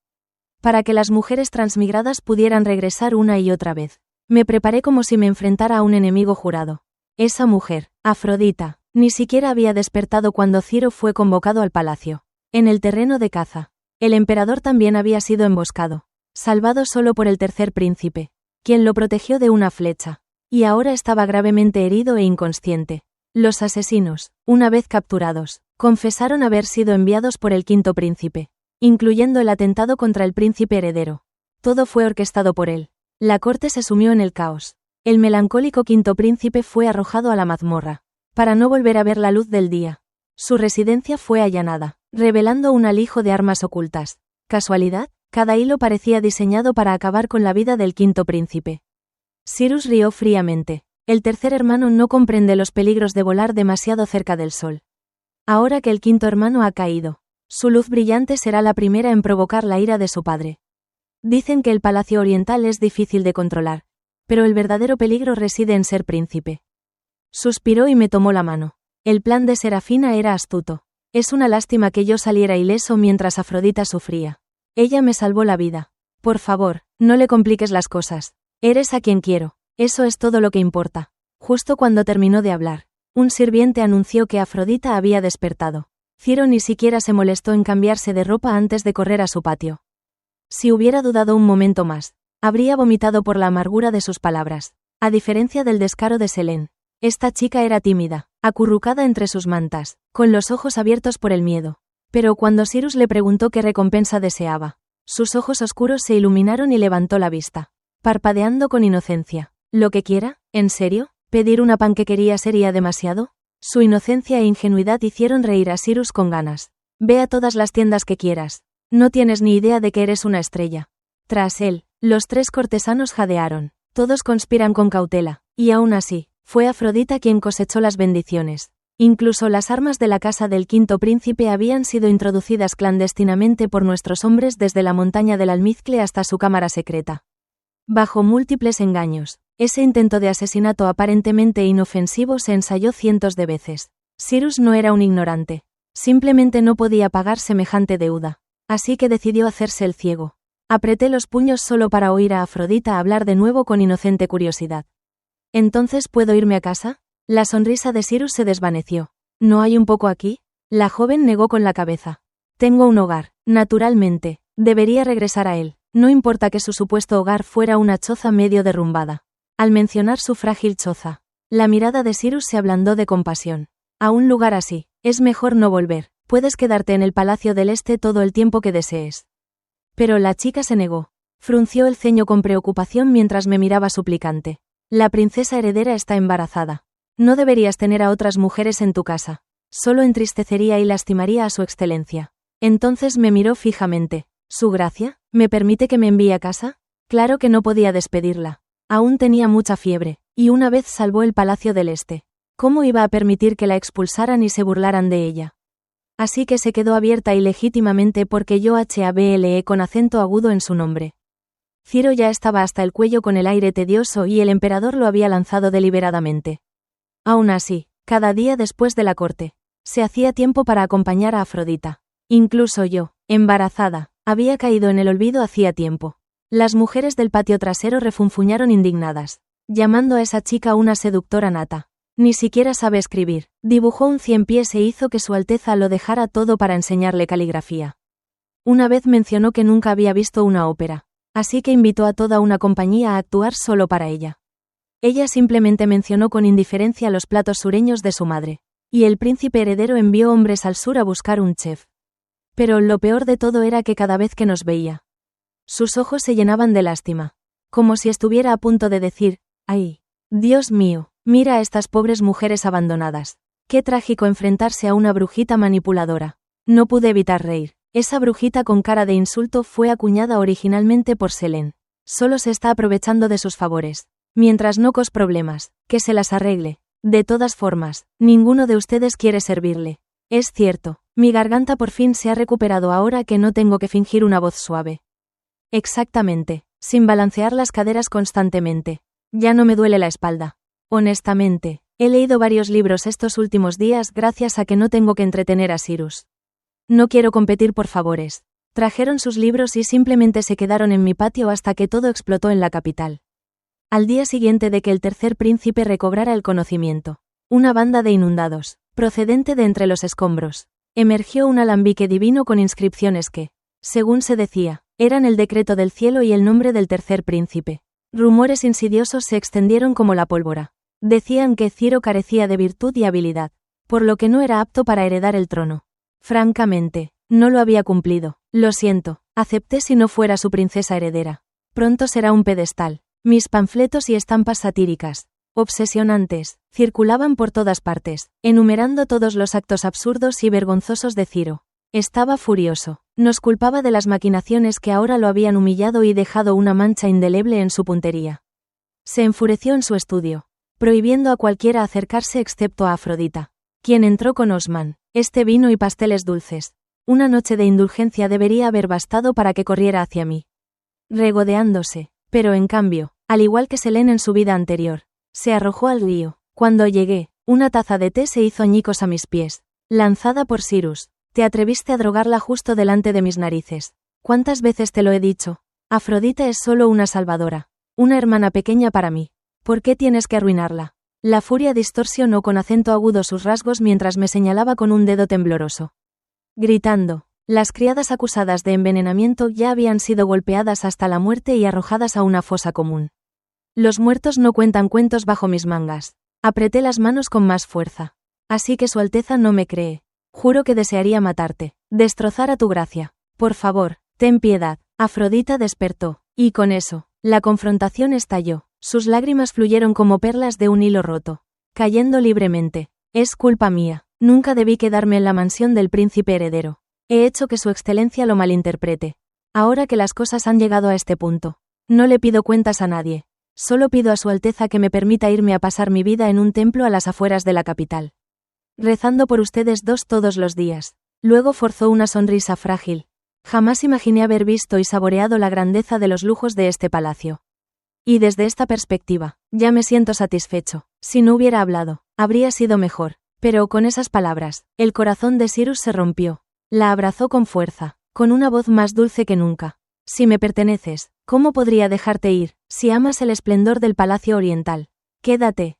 Para que las mujeres transmigradas pudieran regresar una y otra vez, me preparé como si me enfrentara a un enemigo jurado. Esa mujer, Afrodita, ni siquiera había despertado cuando Ciro fue convocado al palacio. En el terreno de caza, el emperador también había sido emboscado, salvado solo por el tercer príncipe, quien lo protegió de una flecha, y ahora estaba gravemente herido e inconsciente. Los asesinos, una vez capturados, confesaron haber sido enviados por el quinto príncipe, incluyendo el atentado contra el príncipe heredero. Todo fue orquestado por él. La corte se sumió en el caos. El melancólico quinto príncipe fue arrojado a la mazmorra, para no volver a ver la luz del día. Su residencia fue allanada, revelando un alijo de armas ocultas. ¿Casualidad? Cada hilo parecía diseñado para acabar con la vida del quinto príncipe. Cyrus rió fríamente. El tercer hermano no comprende los peligros de volar demasiado cerca del sol. Ahora que el quinto hermano ha caído, su luz brillante será la primera en provocar la ira de su padre. Dicen que el Palacio Oriental es difícil de controlar, pero el verdadero peligro reside en ser príncipe. Suspiró y me tomó la mano. El plan de Serafina era astuto. Es una lástima que yo saliera ileso mientras Afrodita sufría. Ella me salvó la vida. Por favor, no le compliques las cosas. Eres a quien quiero. Eso es todo lo que importa. Justo cuando terminó de hablar, un sirviente anunció que Afrodita había despertado. Ciro ni siquiera se molestó en cambiarse de ropa antes de correr a su patio. Si hubiera dudado un momento más, habría vomitado por la amargura de sus palabras. A diferencia del descaro de Selene, esta chica era tímida, acurrucada entre sus mantas, con los ojos abiertos por el miedo. Pero cuando Cyrus le preguntó qué recompensa deseaba, sus ojos oscuros se iluminaron y levantó la vista, parpadeando con inocencia. «¿Lo que quiera? ¿En serio?», ¿Pedir una panquequería sería demasiado? Su inocencia e ingenuidad hicieron reír a Cyrus con ganas. Ve a todas las tiendas que quieras. No tienes ni idea de que eres una estrella. Tras él, los 3 cortesanos jadearon. Todos conspiran con cautela, y aún así, fue Afrodita quien cosechó las bendiciones. Incluso las armas de la casa del quinto príncipe habían sido introducidas clandestinamente por nuestros hombres desde la montaña del Almizcle hasta su cámara secreta. Bajo múltiples engaños, ese intento de asesinato aparentemente inofensivo se ensayó cientos de veces. Cyrus no era un ignorante. Simplemente no podía pagar semejante deuda. Así que decidió hacerse el ciego. Apreté los puños solo para oír a Afrodita hablar de nuevo con inocente curiosidad. ¿Entonces puedo irme a casa? La sonrisa de Cyrus se desvaneció. ¿No hay un poco aquí? La joven negó con la cabeza. Tengo un hogar, naturalmente. Debería regresar a él. No importa que su supuesto hogar fuera una choza medio derrumbada. Al mencionar su frágil choza, la mirada de Cyrus se ablandó de compasión. A un lugar así, es mejor no volver. Puedes quedarte en el Palacio del Este todo el tiempo que desees. Pero la chica se negó. Frunció el ceño con preocupación mientras me miraba suplicante. La princesa heredera está embarazada. No deberías tener a otras mujeres en tu casa. Solo entristecería y lastimaría a su excelencia. Entonces me miró fijamente. ¿Su gracia? ¿Me permite que me envíe a casa? Claro que no podía despedirla. Aún tenía mucha fiebre, y una vez salvó el Palacio del Este. ¿Cómo iba a permitir que la expulsaran y se burlaran de ella? Así que se quedó abierta ilegítimamente porque yo hablé con acento agudo en su nombre. Ciro ya estaba hasta el cuello con el aire tedioso y el emperador lo había lanzado deliberadamente. Aún así, cada día después de la corte, se hacía tiempo para acompañar a Afrodita. Incluso yo, embarazada, había caído en el olvido hacía tiempo. Las mujeres del patio trasero refunfuñaron indignadas, llamando a esa chica una seductora nata. Ni siquiera sabe escribir. Dibujó un 100 pies e hizo que su Alteza lo dejara todo para enseñarle caligrafía. Una vez mencionó que nunca había visto una ópera, así que invitó a toda una compañía a actuar solo para ella. Ella simplemente mencionó con indiferencia los platos sureños de su madre, y el príncipe heredero envió hombres al sur a buscar un chef. Pero lo peor de todo era que cada vez que nos veía, sus ojos se llenaban de lástima, como si estuviera a punto de decir, ¡ay, Dios mío! Mira a estas pobres mujeres abandonadas. Qué trágico enfrentarse a una brujita manipuladora. No pude evitar reír. Esa brujita con cara de insulto fue acuñada originalmente por Selene. Solo se está aprovechando de sus favores. Mientras no cause problemas, que se las arregle. De todas formas, ninguno de ustedes quiere servirle. Es cierto, mi garganta por fin se ha recuperado ahora que no tengo que fingir una voz suave. Exactamente, sin balancear las caderas constantemente. Ya no me duele la espalda. Honestamente, he leído varios libros estos últimos días gracias a que no tengo que entretener a Cyrus. No quiero competir por favores. Trajeron sus libros y simplemente se quedaron en mi patio hasta que todo explotó en la capital. Al día siguiente de que el tercer príncipe recobrara el conocimiento, una banda de inundados, procedente de entre los escombros, emergió un alambique divino con inscripciones que, según se decía, eran el decreto del cielo y el nombre del tercer príncipe. Rumores insidiosos se extendieron como la pólvora. Decían que Ciro carecía de virtud y habilidad, por lo que no era apto para heredar el trono. Francamente, no lo había cumplido. Lo siento, acepté si no fuera su princesa heredera. Pronto será un pedestal. Mis panfletos y estampas satíricas, obsesionantes, circulaban por todas partes, enumerando todos los actos absurdos y vergonzosos de Ciro. Estaba furioso. Nos culpaba de las maquinaciones que ahora lo habían humillado y dejado una mancha indeleble en su puntería. Se enfureció en su estudio, prohibiendo a cualquiera acercarse excepto a Afrodita, quien entró con Osman, vino y pasteles dulces. Una noche de indulgencia debería haber bastado para que corriera hacia mí, regodeándose, pero en cambio, al igual que Selene en su vida anterior, se arrojó al río. Cuando llegué, una taza de té se hizo añicos a mis pies, lanzada por Cyrus. Te atreviste a drogarla justo delante de mis narices. ¿Cuántas veces te lo he dicho? Afrodita es solo una salvadora, una hermana pequeña para mí. ¿Por qué tienes que arruinarla? La furia distorsionó con acento agudo sus rasgos mientras me señalaba con un dedo tembloroso. Gritando, las criadas acusadas de envenenamiento ya habían sido golpeadas hasta la muerte y arrojadas a una fosa común. Los muertos no cuentan cuentos bajo mis mangas. Apreté las manos con más fuerza. Así que Su Alteza no me cree. Juro que desearía matarte, destrozar a tu gracia. Por favor, ten piedad. Afrodita despertó, y con eso, la confrontación estalló. Sus lágrimas fluyeron como perlas de un hilo roto, cayendo libremente. Es culpa mía. Nunca debí quedarme en la mansión del príncipe heredero. He hecho que su excelencia lo malinterprete. Ahora que las cosas han llegado a este punto, no le pido cuentas a nadie. Solo pido a su Alteza que me permita irme a pasar mi vida en un templo a las afueras de la capital, rezando por ustedes dos todos los días. Luego forzó una sonrisa frágil. Jamás imaginé haber visto y saboreado la grandeza de los lujos de este palacio. Y desde esta perspectiva, ya me siento satisfecho. Si no hubiera hablado, habría sido mejor. Pero con esas palabras, el corazón de Cyrus se rompió. La abrazó con fuerza, con una voz más dulce que nunca. Si me perteneces, ¿cómo podría dejarte ir? Si amas el esplendor del palacio oriental, quédate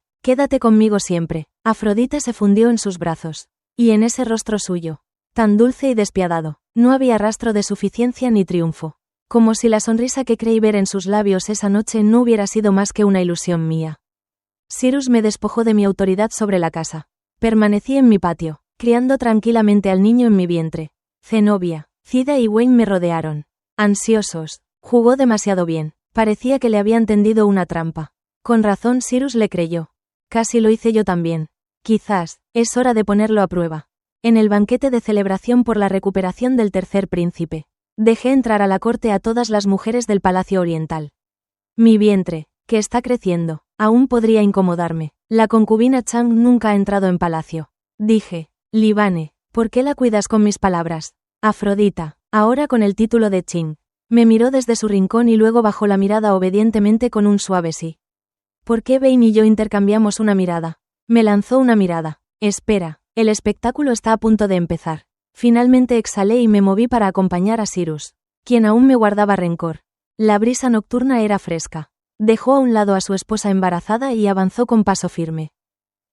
conmigo siempre. Afrodita se fundió en sus brazos. Y en ese rostro suyo, tan dulce y despiadado, no había rastro de suficiencia ni triunfo. Como si la sonrisa que creí ver en sus labios esa noche no hubiera sido más que una ilusión mía. Cyrus me despojó de mi autoridad sobre la casa. Permanecí en mi patio, criando tranquilamente al niño en mi vientre. Zenobia, Cida y Wayne me rodearon. Ansiosos. Jugó demasiado bien. Parecía que le habían tendido una trampa. Con razón Cyrus le creyó. Casi lo hice yo también. Quizás, es hora de ponerlo a prueba. En el banquete de celebración por la recuperación del tercer príncipe, dejé entrar a la corte a todas las mujeres del Palacio Oriental. Mi vientre, que está creciendo, aún podría incomodarme. La concubina Chang nunca ha entrado en palacio. Dije, Libane, ¿por qué la cuidas con mis palabras? Afrodita, ahora con el título de Qing. Me miró desde su rincón y luego bajó la mirada obedientemente con un suave sí. ¿Por qué Vayne y yo intercambiamos una mirada? Me lanzó una mirada. Espera, el espectáculo está a punto de empezar. Finalmente exhalé y me moví para acompañar a Cyrus, quien aún me guardaba rencor. La brisa nocturna era fresca. Dejó a un lado a su esposa embarazada y avanzó con paso firme,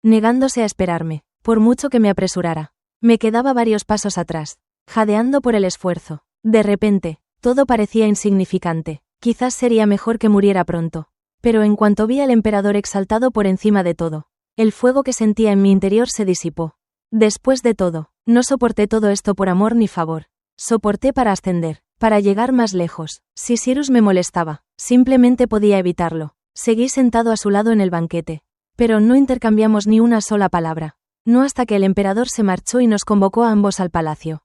negándose a esperarme, por mucho que me apresurara. Me quedaba varios pasos atrás, jadeando por el esfuerzo. De repente, todo parecía insignificante. Quizás sería mejor que muriera pronto. Pero en cuanto vi al emperador exaltado por encima de todo, el fuego que sentía en mi interior se disipó. Después de todo, no soporté todo esto por amor ni favor. Soporté para ascender, para llegar más lejos. Si Cyrus me molestaba, simplemente podía evitarlo. Seguí sentado a su lado en el banquete. Pero no intercambiamos ni una sola palabra. No hasta que el emperador se marchó y nos convocó a ambos al palacio.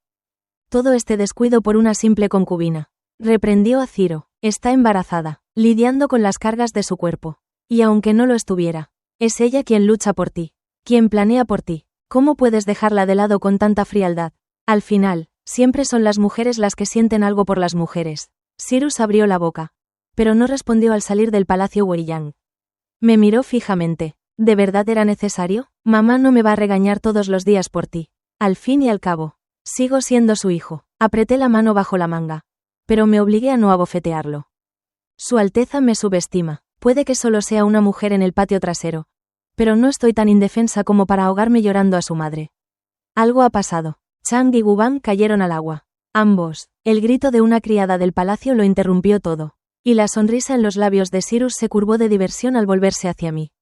Todo este descuido por una simple concubina. Reprendió a Ciro. Está embarazada, lidiando con las cargas de su cuerpo. Y aunque no lo estuviera, es ella quien lucha por ti, quien planea por ti. ¿Cómo puedes dejarla de lado con tanta frialdad? Al final, siempre son las mujeres las que sienten algo por las mujeres. Cyrus abrió la boca, pero no respondió al salir del palacio Weiyang. Me miró fijamente. ¿De verdad era necesario? Mamá no me va a regañar todos los días por ti. Al fin y al cabo, sigo siendo su hijo. Apreté la mano bajo la manga, pero me obligué a no abofetearlo. Su Alteza me subestima. Puede que solo sea una mujer en el patio trasero, pero no estoy tan indefensa como para ahogarme llorando a su madre. Algo ha pasado. Chang y Guban cayeron al agua. Ambos. El grito de una criada del palacio lo interrumpió todo, y la sonrisa en los labios de Cyrus se curvó de diversión al volverse hacia mí.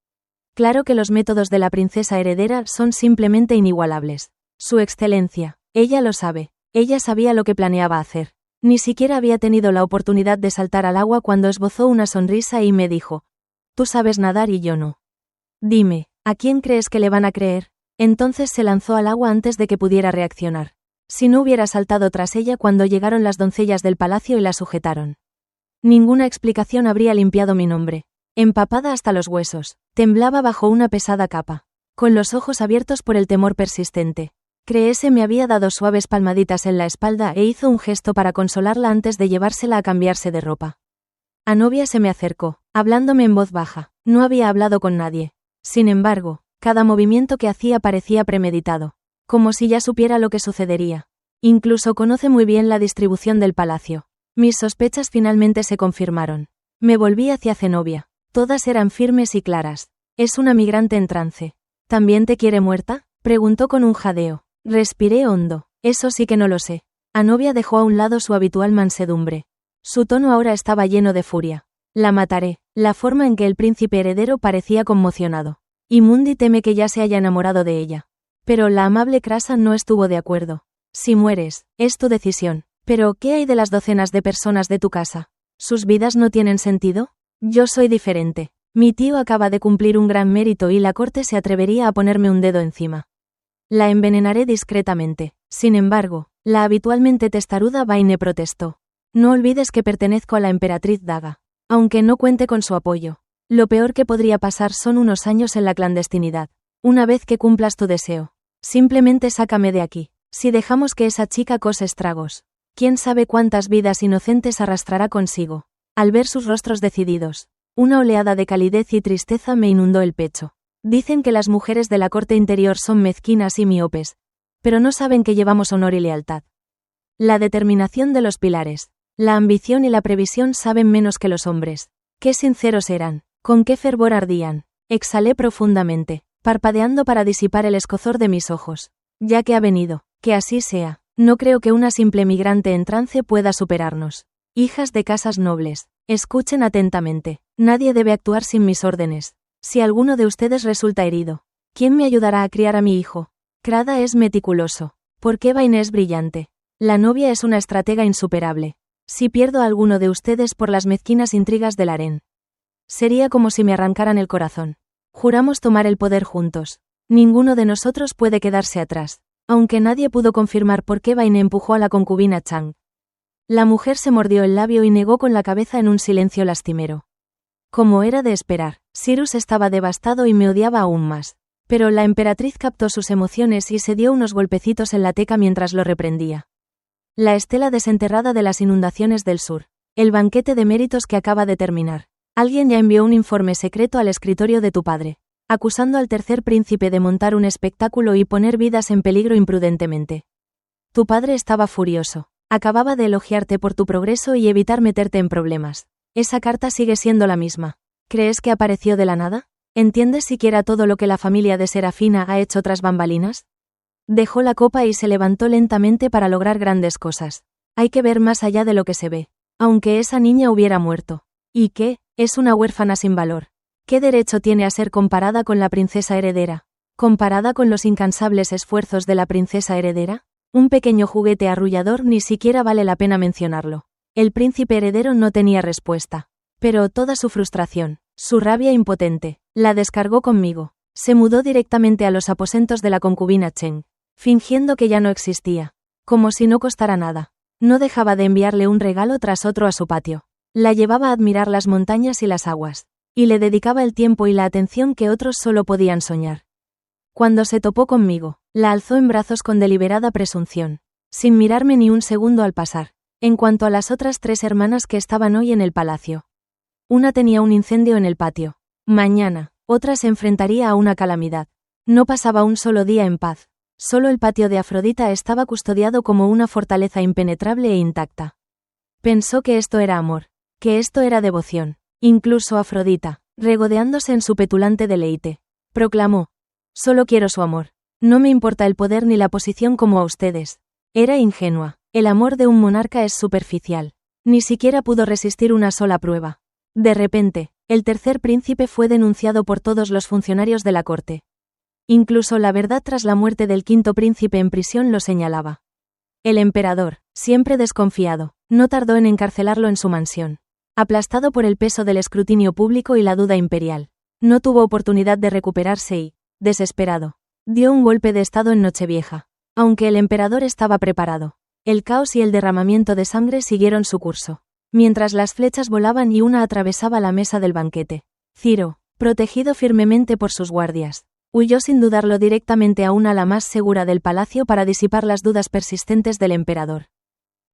Claro que los métodos de la princesa heredera son simplemente inigualables. Su excelencia, ella lo sabe. Ella sabía lo que planeaba hacer. Ni siquiera había tenido la oportunidad de saltar al agua cuando esbozó una sonrisa y me dijo: tú sabes nadar y yo no. Dime, ¿a quién crees que le van a creer? Entonces se lanzó al agua antes de que pudiera reaccionar. Si no hubiera saltado tras ella cuando llegaron las doncellas del palacio y la sujetaron. Ninguna explicación habría limpiado mi nombre. Empapada hasta los huesos, temblaba bajo una pesada capa, con los ojos abiertos por el temor persistente. Creese me había dado suaves palmaditas en la espalda e hizo un gesto para consolarla antes de llevársela a cambiarse de ropa. Anovia se me acercó, hablándome en voz baja. No había hablado con nadie. Sin embargo, cada movimiento que hacía parecía premeditado, como si ya supiera lo que sucedería. Incluso conoce muy bien la distribución del palacio. Mis sospechas finalmente se confirmaron. Me volví hacia Zenobia. Todas eran firmes y claras. Es una migrante en trance. ¿También te quiere muerta?, preguntó con un jadeo. Respiré hondo. Eso sí que no lo sé. Anovia dejó a un lado su habitual mansedumbre. Su tono ahora estaba lleno de furia. La mataré. La forma en que el príncipe heredero parecía conmocionado. Y Mundi teme que ya se haya enamorado de ella. Pero la amable Crasa no estuvo de acuerdo. Si mueres, es tu decisión. Pero, ¿qué hay de las docenas de personas de tu casa? ¿Sus vidas no tienen sentido? Yo soy diferente. Mi tío acaba de cumplir un gran mérito y la corte se atrevería a ponerme un dedo encima. La envenenaré discretamente. Sin embargo, la habitualmente testaruda Vayne protestó. No olvides que pertenezco a la emperatriz Daga. Aunque no cuente con su apoyo. Lo peor que podría pasar son unos años en la clandestinidad. Una vez que cumplas tu deseo. Simplemente sácame de aquí. Si dejamos que esa chica cause estragos. Quién sabe cuántas vidas inocentes arrastrará consigo. Al ver sus rostros decididos, una oleada de calidez y tristeza me inundó el pecho. Dicen que las mujeres de la corte interior son mezquinas y miopes, pero no saben que llevamos honor y lealtad. La determinación de los pilares, la ambición y la previsión saben menos que los hombres. Qué sinceros eran, con qué fervor ardían. Exhalé profundamente, parpadeando para disipar el escozor de mis ojos. Ya que ha venido, que así sea. No creo que una simple migrante en trance pueda superarnos. Hijas de casas nobles, escuchen atentamente. Nadie debe actuar sin mis órdenes. Si alguno de ustedes resulta herido, ¿quién me ayudará a criar a mi hijo? Crada es meticuloso. ¿Por qué Vayne es brillante? La novia es una estratega insuperable. Si pierdo a alguno de ustedes por las mezquinas intrigas del harén, sería como si me arrancaran el corazón. Juramos tomar el poder juntos. Ninguno de nosotros puede quedarse atrás. Aunque nadie pudo confirmar por qué Vayne empujó a la concubina Chang. La mujer se mordió el labio y negó con la cabeza en un silencio lastimero. Como era de esperar, Cyrus estaba devastado y me odiaba aún más. Pero la emperatriz captó sus emociones y se dio unos golpecitos en la teca mientras lo reprendía. La estela desenterrada de las inundaciones del sur. El banquete de méritos que acaba de terminar. Alguien ya envió un informe secreto al escritorio de tu padre, acusando al tercer príncipe de montar un espectáculo y poner vidas en peligro imprudentemente. Tu padre estaba furioso. Acababa de elogiarte por tu progreso y evitar meterte en problemas. Esa carta sigue siendo la misma. ¿Crees que apareció de la nada? ¿Entiendes siquiera todo lo que la familia de Serafina ha hecho tras bambalinas? Dejó la copa y se levantó lentamente para lograr grandes cosas. Hay que ver más allá de lo que se ve. Aunque esa niña hubiera muerto. ¿Y qué? Es una huérfana sin valor. ¿Qué derecho tiene a ser comparada con la princesa heredera? ¿Comparada con los incansables esfuerzos de la princesa heredera? Un pequeño juguete arrullador ni siquiera vale la pena mencionarlo. El príncipe heredero no tenía respuesta. Pero toda su frustración, su rabia impotente, la descargó conmigo. Se mudó directamente a los aposentos de la concubina Cheng, fingiendo que ya no existía. Como si no costara nada. No dejaba de enviarle un regalo tras otro a su patio. La llevaba a admirar las montañas y las aguas. Y le dedicaba el tiempo y la atención que otros solo podían soñar. Cuando se topó conmigo, la alzó en brazos con deliberada presunción, sin mirarme ni un segundo al pasar. En cuanto a las otras 3 hermanas que estaban hoy en el palacio. Una tenía un incendio en el patio. Mañana, otra se enfrentaría a una calamidad. No pasaba un solo día en paz. Solo el patio de Afrodita estaba custodiado como una fortaleza impenetrable e intacta. Pensó que esto era amor, que esto era devoción. Incluso Afrodita, regodeándose en su petulante deleite, proclamó: solo quiero su amor. No me importa el poder ni la posición como a ustedes. Era ingenua. El amor de un monarca es superficial. Ni siquiera pudo resistir una sola prueba. De repente, el tercer príncipe fue denunciado por todos los funcionarios de la corte. Incluso la verdad tras la muerte del quinto príncipe en prisión lo señalaba. El emperador, siempre desconfiado, no tardó en encarcelarlo en su mansión. Aplastado por el peso del escrutinio público y la duda imperial, no tuvo oportunidad de recuperarse y, desesperado, dio un golpe de estado en Nochevieja. Aunque el emperador estaba preparado, el caos y el derramamiento de sangre siguieron su curso. Mientras las flechas volaban y una atravesaba la mesa del banquete, Ciro, protegido firmemente por sus guardias, huyó sin dudarlo directamente a una ala más segura del palacio para disipar las dudas persistentes del emperador.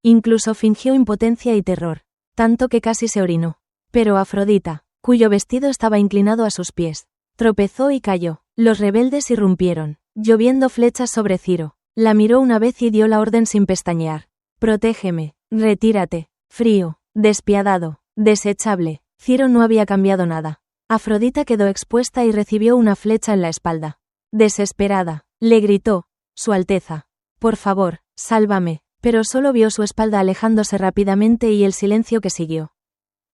Incluso fingió impotencia y terror, tanto que casi se orinó. Pero Afrodita, cuyo vestido estaba inclinado a sus pies, tropezó y cayó. Los rebeldes irrumpieron, lloviendo flechas sobre Ciro. La miró una vez y dio la orden sin pestañear. Protégeme, retírate, frío, despiadado, desechable. Ciro no había cambiado nada. Afrodita quedó expuesta y recibió una flecha en la espalda. Desesperada, le gritó: Su Alteza, por favor, sálvame, pero solo vio su espalda alejándose rápidamente y el silencio que siguió.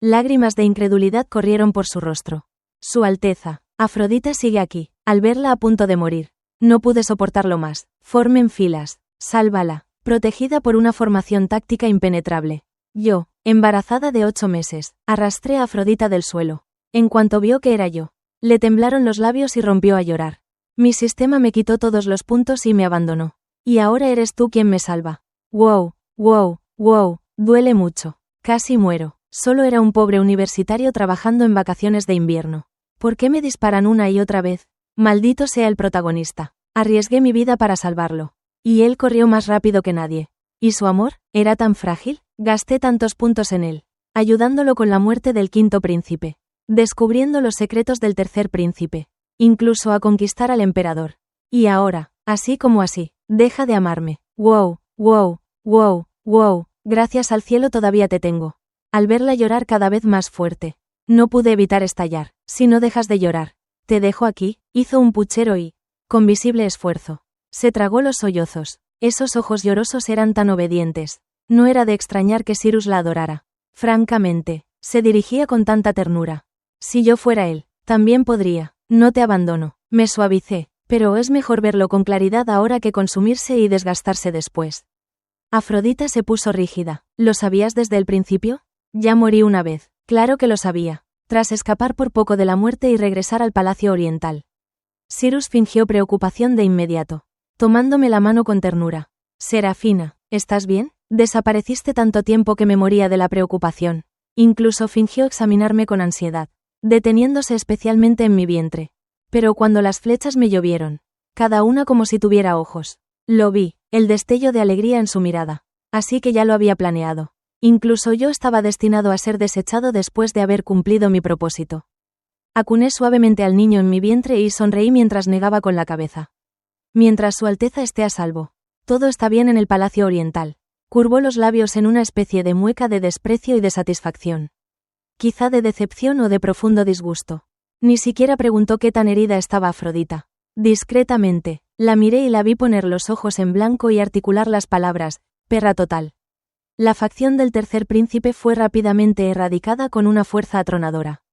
Lágrimas de incredulidad corrieron por su rostro. Su Alteza, Afrodita sigue aquí. Al verla a punto de morir, no pude soportarlo más. Formen filas, sálvala, protegida por una formación táctica impenetrable. Yo, embarazada de 8 meses, arrastré a Afrodita del suelo. En cuanto vio que era yo, le temblaron los labios y rompió a llorar. Mi sistema me quitó todos los puntos y me abandonó. Y ahora eres tú quien me salva. Wow, wow, wow, duele mucho. Casi muero. Solo era un pobre universitario trabajando en vacaciones de invierno. ¿Por qué me disparan una y otra vez? Maldito sea el protagonista. Arriesgué mi vida para salvarlo. Y él corrió más rápido que nadie. ¿Y su amor? ¿Era tan frágil? Gasté tantos puntos en él, ayudándolo con la muerte del quinto príncipe, descubriendo los secretos del tercer príncipe, incluso a conquistar al emperador. Y ahora, así como así, deja de amarme. Wow, wow, wow, wow, gracias al cielo todavía te tengo. Al verla llorar cada vez más fuerte, no pude evitar estallar. Si no dejas de llorar, te dejo aquí, hizo un puchero y, con visible esfuerzo, se tragó los sollozos. Esos ojos llorosos eran tan obedientes. No era de extrañar que Cyrus la adorara. Francamente, se dirigía con tanta ternura. Si yo fuera él, también podría. No te abandono. Me suavicé, pero es mejor verlo con claridad ahora que consumirse y desgastarse después. Afrodita se puso rígida. ¿Lo sabías desde el principio? Ya morí una vez. Claro que lo sabía. Tras escapar por poco de la muerte y regresar al Palacio Oriental. Cyrus fingió preocupación de inmediato, tomándome la mano con ternura. Serafina, ¿estás bien? Desapareciste tanto tiempo que me moría de la preocupación. Incluso fingió examinarme con ansiedad, deteniéndose especialmente en mi vientre. Pero cuando las flechas me llovieron, cada una como si tuviera ojos, lo vi, el destello de alegría en su mirada. Así que ya lo había planeado. Incluso yo estaba destinado a ser desechado después de haber cumplido mi propósito. Acuné suavemente al niño en mi vientre y sonreí mientras negaba con la cabeza. Mientras Su Alteza esté a salvo, todo está bien en el Palacio Oriental. Curvó los labios en una especie de mueca de desprecio y de satisfacción. Quizá de decepción o de profundo disgusto. Ni siquiera preguntó qué tan herida estaba Afrodita. Discretamente, la miré y la vi poner los ojos en blanco y articular las palabras, perra total. La facción del tercer príncipe fue rápidamente erradicada con una fuerza atronadora.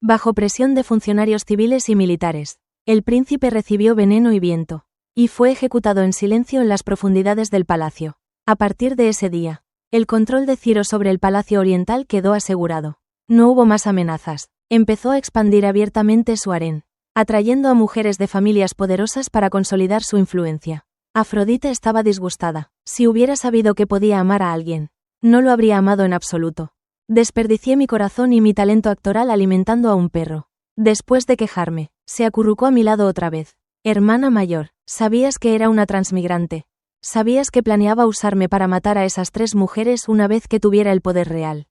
Bajo presión de funcionarios civiles y militares, el príncipe recibió veneno y viento, y fue ejecutado en silencio en las profundidades del palacio. A partir de ese día, el control de Ciro sobre el Palacio Oriental quedó asegurado. No hubo más amenazas. Empezó a expandir abiertamente su harén, atrayendo a mujeres de familias poderosas para consolidar su influencia. Afrodita estaba disgustada. Si hubiera sabido que podía amar a alguien, no lo habría amado en absoluto. Desperdicié mi corazón y mi talento actoral alimentando a un perro. Después de quejarme, se acurrucó a mi lado otra vez. Hermana mayor, ¿sabías que era una transmigrante? ¿Sabías que planeaba usarme para matar a esas 3 mujeres una vez que tuviera el poder real?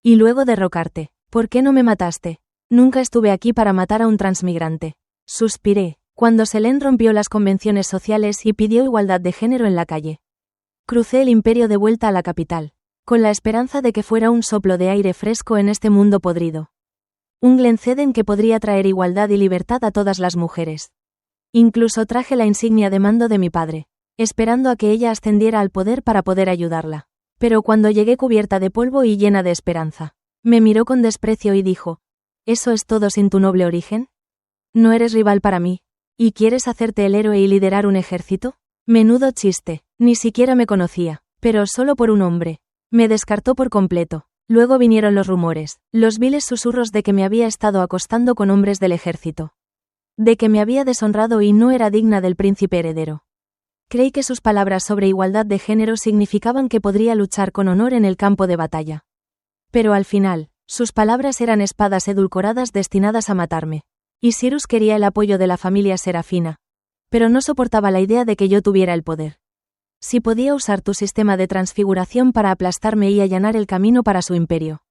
Y luego derrocarte. ¿Por qué no me mataste? Nunca estuve aquí para matar a un transmigrante. Suspiré, cuando Selene rompió las convenciones sociales y pidió igualdad de género en la calle. Crucé el imperio de vuelta a la capital, con la esperanza de que fuera un soplo de aire fresco en este mundo podrido. Un Glenceden que podría traer igualdad y libertad a todas las mujeres. Incluso traje la insignia de mando de mi padre, esperando a que ella ascendiera al poder para poder ayudarla. Pero cuando llegué cubierta de polvo y llena de esperanza, me miró con desprecio y dijo: ¿eso es todo sin tu noble origen? ¿No eres rival para mí? ¿Y quieres hacerte el héroe y liderar un ejército? Menudo chiste, ni siquiera me conocía, pero solo por un hombre. Me descartó por completo. Luego vinieron los rumores, los viles susurros de que me había estado acostando con hombres del ejército. De que me había deshonrado y no era digna del príncipe heredero. Creí que sus palabras sobre igualdad de género significaban que podría luchar con honor en el campo de batalla. Pero al final, sus palabras eran espadas edulcoradas destinadas a matarme. Y Cyrus quería el apoyo de la familia Serafina. Pero no soportaba la idea de que yo tuviera el poder. Si podía usar tu sistema de transfiguración para aplastarme y allanar el camino para su imperio,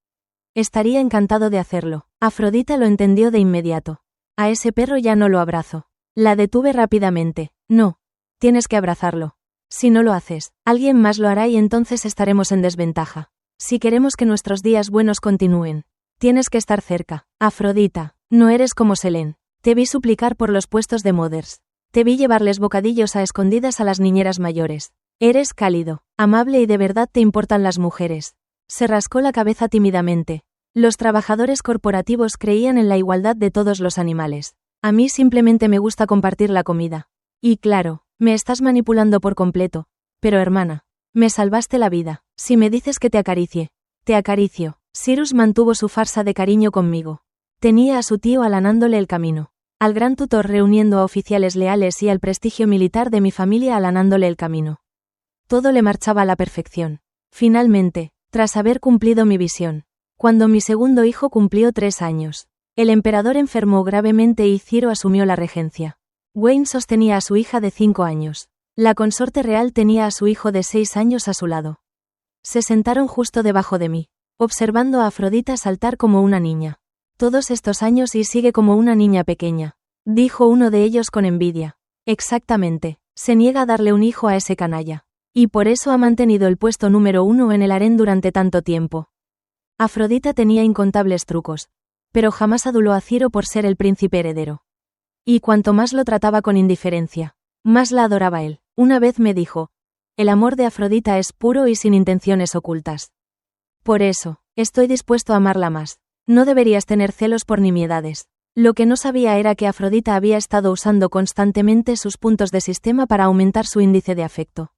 estaría encantado de hacerlo. Afrodita lo entendió de inmediato. A ese perro ya no lo abrazo. La detuve rápidamente. No. Tienes que abrazarlo. Si no lo haces, alguien más lo hará y entonces estaremos en desventaja. Si queremos que nuestros días buenos continúen, tienes que estar cerca. Afrodita, no eres como Selene. Te vi suplicar por los puestos de Mothers. Te vi llevarles bocadillos a escondidas a las niñeras mayores. Eres cálido, amable y de verdad te importan las mujeres. Se rascó la cabeza tímidamente. Los trabajadores corporativos creían en la igualdad de todos los animales. A mí simplemente me gusta compartir la comida. Y claro, me estás manipulando por completo. Pero hermana, me salvaste la vida. Si me dices que te acaricie, te acaricio. Cyrus mantuvo su farsa de cariño conmigo. Tenía a su tío allanándole el camino, al gran tutor reuniendo a oficiales leales y al prestigio militar de mi familia allanándole el camino. Todo le marchaba a la perfección. Finalmente, tras haber cumplido mi visión, cuando mi segundo hijo cumplió 3 años, el emperador enfermó gravemente y Ciro asumió la regencia. Wayne sostenía a su hija de 5 años. La consorte real tenía a su hijo de 6 años a su lado. Se sentaron justo debajo de mí, observando a Afrodita saltar como una niña. Todos estos años y sigue como una niña pequeña, dijo uno de ellos con envidia. Exactamente, se niega a darle un hijo a ese canalla. Y por eso ha mantenido el puesto número 1 en el harén durante tanto tiempo. Afrodita tenía incontables trucos, pero jamás aduló a Ciro por ser el príncipe heredero. Y cuanto más lo trataba con indiferencia, más la adoraba él. Una vez me dijo, el amor de Afrodita es puro y sin intenciones ocultas. Por eso, estoy dispuesto a amarla más. No deberías tener celos por nimiedades. Lo que no sabía era que Afrodita había estado usando constantemente sus puntos de sistema para aumentar su índice de afecto.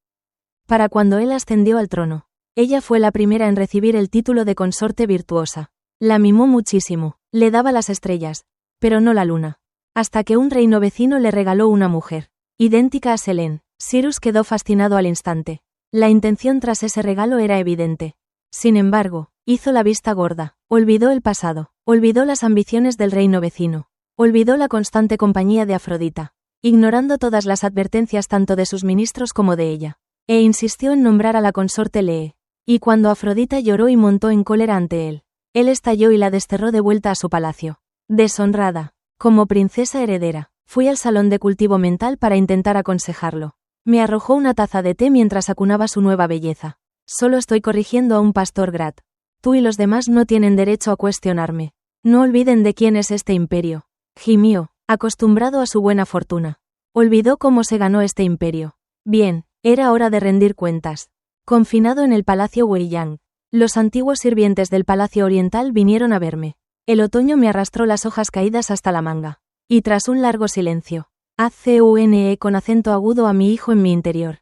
Para cuando él ascendió al trono, ella fue la primera en recibir el título de consorte virtuosa. La mimó muchísimo, le daba las estrellas, pero no la luna. Hasta que un reino vecino le regaló una mujer, idéntica a Selene. Cyrus quedó fascinado al instante. La intención tras ese regalo era evidente. Sin embargo, hizo la vista gorda, olvidó el pasado, olvidó las ambiciones del reino vecino, olvidó la constante compañía de Afrodita, ignorando todas las advertencias tanto de sus ministros como de ella, e insistió en nombrar a la consorte Lee. Y cuando Afrodita lloró y montó en cólera ante él estalló y la desterró de vuelta a su palacio. Deshonrada, como princesa heredera, fui al salón de cultivo mental para intentar aconsejarlo. Me arrojó una taza de té mientras acunaba su nueva belleza. Solo estoy corrigiendo a un pastor Grat. Tú y los demás no tienen derecho a cuestionarme. No olviden de quién es este imperio. Gimió, acostumbrado a su buena fortuna. Olvidó cómo se ganó este imperio. Bien, era hora de rendir cuentas. Confinado en el palacio Weiyang, los antiguos sirvientes del palacio oriental vinieron a verme. El otoño me arrastró las hojas caídas hasta la manga. Y tras un largo silencio, ACUNE con acento agudo a mi hijo en mi interior.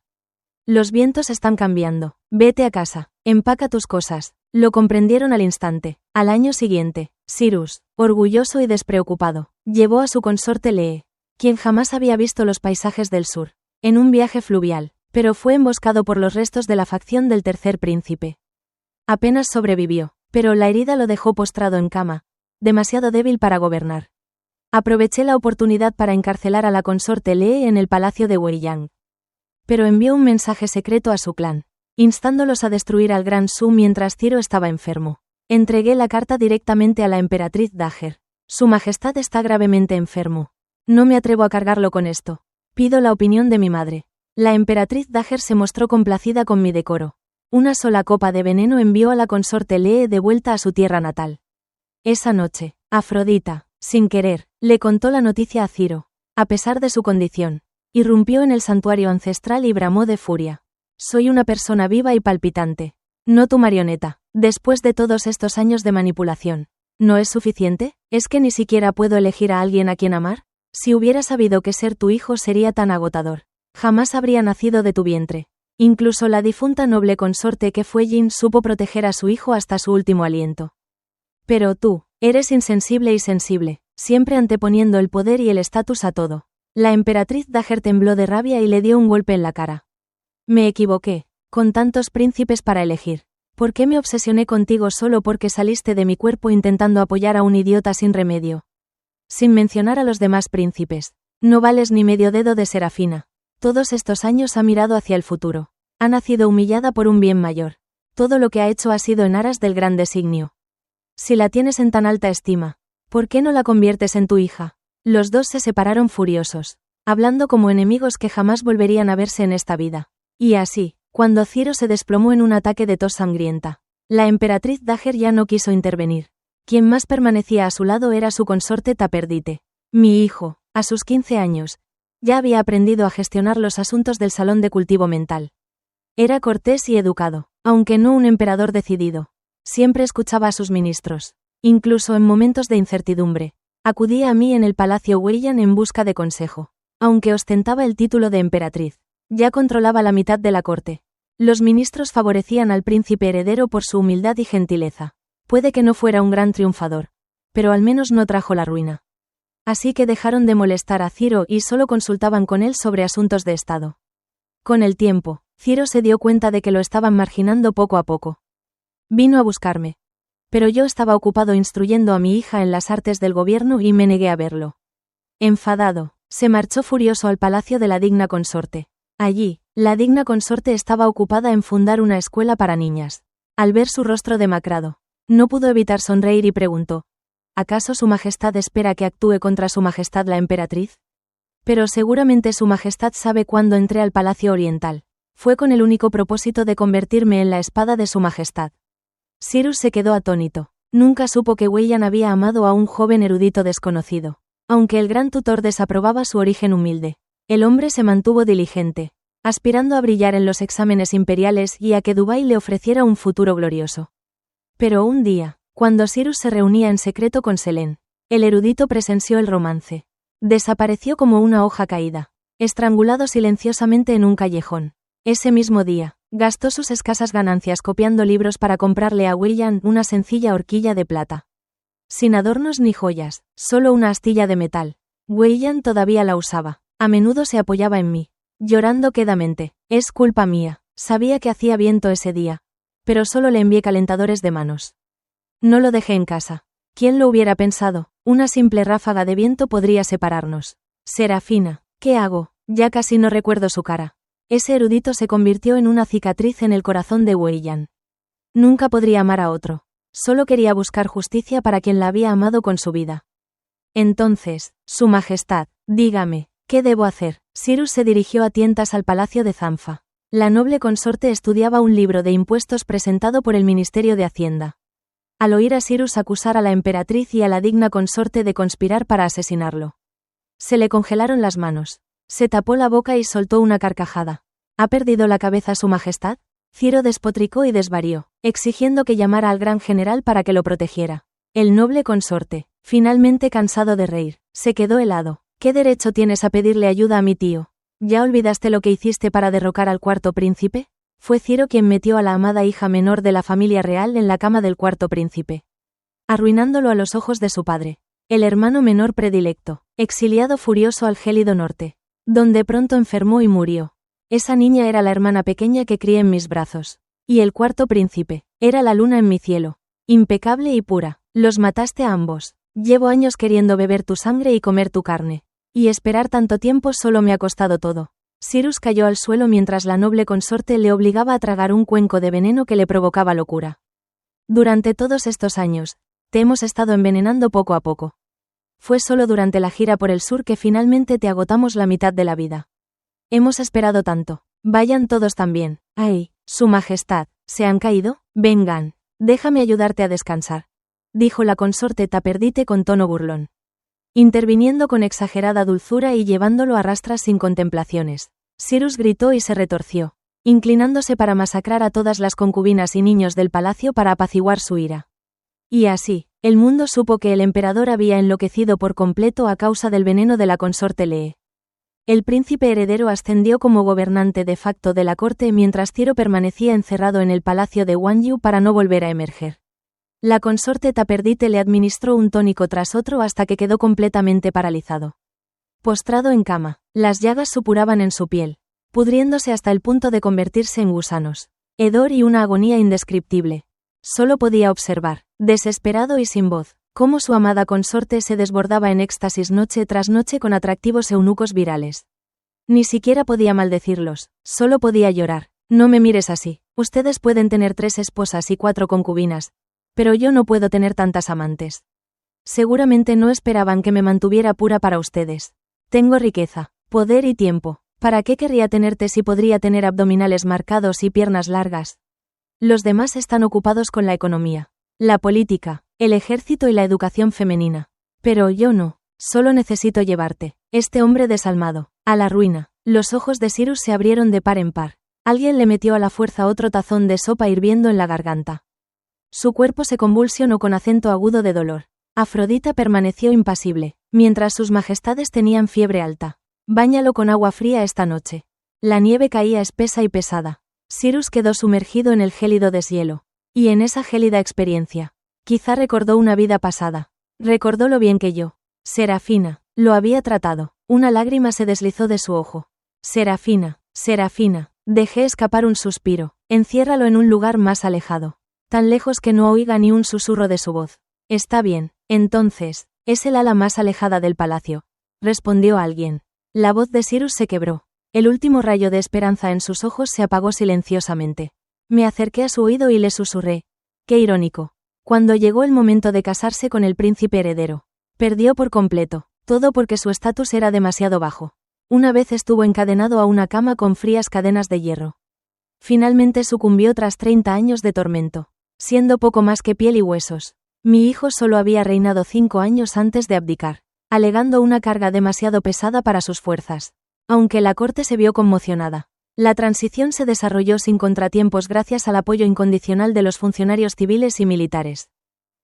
Los vientos están cambiando. Vete a casa, empaca tus cosas. Lo comprendieron al instante. Al año siguiente, Cyrus, orgulloso y despreocupado, llevó a su consorte Lee, quien jamás había visto los paisajes del sur, en un viaje fluvial, pero fue emboscado por los restos de la facción del tercer príncipe. Apenas sobrevivió, pero la herida lo dejó postrado en cama, demasiado débil para gobernar. Aproveché la oportunidad para encarcelar a la consorte Lee en el palacio de Weiyang. Pero envió un mensaje secreto a su clan, instándolos a destruir al Gran Su mientras Ciro estaba enfermo. Entregué la carta directamente a la emperatriz Dager. Su Majestad está gravemente enfermo. No me atrevo a cargarlo con esto. Pido la opinión de mi madre. La emperatriz Dager se mostró complacida con mi decoro. Una sola copa de veneno envió a la consorte Lee de vuelta a su tierra natal. Esa noche, Afrodita, sin querer, le contó la noticia a Ciro. A pesar de su condición, irrumpió en el santuario ancestral y bramó de furia. Soy una persona viva y palpitante. No tu marioneta. Después de todos estos años de manipulación, ¿no es suficiente? ¿Es que ni siquiera puedo elegir a alguien a quien amar? Si hubiera sabido que ser tu hijo sería tan agotador, jamás habría nacido de tu vientre. Incluso la difunta noble consorte que fue Jin supo proteger a su hijo hasta su último aliento. Pero tú, eres insensible y sensible, siempre anteponiendo el poder y el estatus a todo. La emperatriz Dager tembló de rabia y le dio un golpe en la cara. Me equivoqué, con tantos príncipes para elegir. ¿Por qué me obsesioné contigo solo porque saliste de mi cuerpo intentando apoyar a un idiota sin remedio? Sin mencionar a los demás príncipes. No vales ni medio dedo de Serafina. Todos estos años ha mirado hacia el futuro. Ha nacido humillada por un bien mayor. Todo lo que ha hecho ha sido en aras del gran designio. Si la tienes en tan alta estima, ¿por qué no la conviertes en tu hija? Los dos se separaron furiosos, hablando como enemigos que jamás volverían a verse en esta vida. Y así, cuando Ciro se desplomó en un ataque de tos sangrienta, la emperatriz Dager ya no quiso intervenir. Quien más permanecía a su lado era su consorte Taperdite. Mi hijo, a sus 15 años, ya había aprendido a gestionar los asuntos del salón de cultivo mental. Era cortés y educado, aunque no un emperador decidido. Siempre escuchaba a sus ministros. Incluso en momentos de incertidumbre, acudía a mí en el palacio Weiyang en busca de consejo. Aunque ostentaba el título de emperatriz, ya controlaba la mitad de la corte. Los ministros favorecían al príncipe heredero por su humildad y gentileza. Puede que no fuera un gran triunfador, pero al menos no trajo la ruina. Así que dejaron de molestar a Ciro y solo consultaban con él sobre asuntos de estado. Con el tiempo, Ciro se dio cuenta de que lo estaban marginando poco a poco. Vino a buscarme. Pero yo estaba ocupado instruyendo a mi hija en las artes del gobierno y me negué a verlo. Enfadado, se marchó furioso al palacio de la digna consorte. Allí, la digna consorte estaba ocupada en fundar una escuela para niñas. Al ver su rostro demacrado, no pudo evitar sonreír y preguntó: ¿acaso su majestad espera que actúe contra su majestad la emperatriz? Pero seguramente su majestad sabe cuándo entré al palacio oriental. Fue con el único propósito de convertirme en la espada de su majestad. Cyrus se quedó atónito. Nunca supo que Weyland había amado a un joven erudito desconocido. Aunque el gran tutor desaprobaba su origen humilde, el hombre se mantuvo diligente, aspirando a brillar en los exámenes imperiales y a que Dubái le ofreciera un futuro glorioso. Pero un día, cuando Cyrus se reunía en secreto con Selene, el erudito presenció el romance. Desapareció como una hoja caída, estrangulado silenciosamente en un callejón. Ese mismo día, gastó sus escasas ganancias copiando libros para comprarle a William una sencilla horquilla de plata. Sin adornos ni joyas, solo una astilla de metal. William todavía la usaba. A menudo se apoyaba en mí, llorando quedamente. Es culpa mía, sabía que hacía viento ese día, pero solo le envié calentadores de manos. No lo dejé en casa. ¿Quién lo hubiera pensado? Una simple ráfaga de viento podría separarnos. Serafina, ¿qué hago? Ya casi no recuerdo su cara. Ese erudito se convirtió en una cicatriz en el corazón de Weyland. Nunca podría amar a otro. Solo quería buscar justicia para quien la había amado con su vida. Entonces, Su Majestad, dígame, ¿qué debo hacer? Cyrus se dirigió a tientas al palacio de Zanfa. La noble consorte estudiaba un libro de impuestos presentado por el Ministerio de Hacienda. Al oír a Cyrus acusar a la emperatriz y a la digna consorte de conspirar para asesinarlo, se le congelaron las manos. Se tapó la boca y soltó una carcajada. ¿Ha perdido la cabeza Su Majestad? Ciro despotricó y desvarió, exigiendo que llamara al gran general para que lo protegiera. El noble consorte, finalmente cansado de reír, se quedó helado. ¿Qué derecho tienes a pedirle ayuda a mi tío? ¿Ya olvidaste lo que hiciste para derrocar al cuarto príncipe? Fue Ciro quien metió a la amada hija menor de la familia real en la cama del cuarto príncipe, arruinándolo a los ojos de su padre, el hermano menor predilecto, exiliado furioso al gélido norte, donde pronto enfermó y murió. Esa niña era la hermana pequeña que crié en mis brazos. Y el cuarto príncipe, era la luna en mi cielo, impecable y pura. Los mataste a ambos. Llevo años queriendo beber tu sangre y comer tu carne. Y esperar tanto tiempo solo me ha costado todo. Cyrus cayó al suelo mientras la noble consorte le obligaba a tragar un cuenco de veneno que le provocaba locura. Durante todos estos años, te hemos estado envenenando poco a poco. Fue solo durante la gira por el sur que finalmente te agotamos la mitad de la vida. Hemos esperado tanto. Vayan todos también. ¡Ay, Su Majestad! ¿Se han caído? Vengan. Déjame ayudarte a descansar, dijo la consorte Taperdite con tono burlón, interviniendo con exagerada dulzura y llevándolo a rastras sin contemplaciones. Cyrus gritó y se retorció, inclinándose para masacrar a todas las concubinas y niños del palacio para apaciguar su ira. Y así, el mundo supo que el emperador había enloquecido por completo a causa del veneno de la consorte Lee. El príncipe heredero ascendió como gobernante de facto de la corte mientras Ciro permanecía encerrado en el palacio de Wanyu para no volver a emerger. La consorte Taperdite le administró un tónico tras otro hasta que quedó completamente paralizado. Postrado en cama, las llagas supuraban en su piel, pudriéndose hasta el punto de convertirse en gusanos. Hedor y una agonía indescriptible. Solo podía observar, desesperado y sin voz, cómo su amada consorte se desbordaba en éxtasis noche tras noche con atractivos eunucos virales. Ni siquiera podía maldecirlos, solo podía llorar. No me mires así, ustedes pueden tener 3 esposas y 4 concubinas, pero yo no puedo tener tantas amantes. Seguramente no esperaban que me mantuviera pura para ustedes. Tengo riqueza, poder y tiempo. ¿Para qué querría tenerte si podría tener abdominales marcados y piernas largas? Los demás están ocupados con la economía, la política, el ejército y la educación femenina. Pero yo no, solo necesito llevarte, este hombre desalmado, a la ruina. Los ojos de Cyrus se abrieron de par en par. Alguien le metió a la fuerza otro tazón de sopa hirviendo en la garganta. Su cuerpo se convulsionó con acento agudo de dolor. Afrodita permaneció impasible, mientras sus majestades tenían fiebre alta. Báñalo con agua fría esta noche. La nieve caía espesa y pesada. Cyrus quedó sumergido en el gélido deshielo. Y en esa gélida experiencia, quizá recordó una vida pasada. Recordó lo bien que yo, Serafina, lo había tratado. Una lágrima se deslizó de su ojo. Serafina, Serafina, dejé escapar un suspiro. Enciérralo en un lugar más alejado. Tan lejos que no oiga ni un susurro de su voz. Está bien, entonces, es el ala más alejada del palacio. Respondió alguien. La voz de Cyrus se quebró. El último rayo de esperanza en sus ojos se apagó silenciosamente. Me acerqué a su oído y le susurré. Qué irónico. Cuando llegó el momento de casarse con el príncipe heredero, perdió por completo, todo porque su estatus era demasiado bajo. Una vez estuvo encadenado a una cama con frías cadenas de hierro. Finalmente sucumbió tras 30 años de tormento, siendo poco más que piel y huesos. Mi hijo solo había reinado 5 años antes de abdicar, alegando una carga demasiado pesada para sus fuerzas. Aunque la corte se vio conmocionada, la transición se desarrolló sin contratiempos gracias al apoyo incondicional de los funcionarios civiles y militares.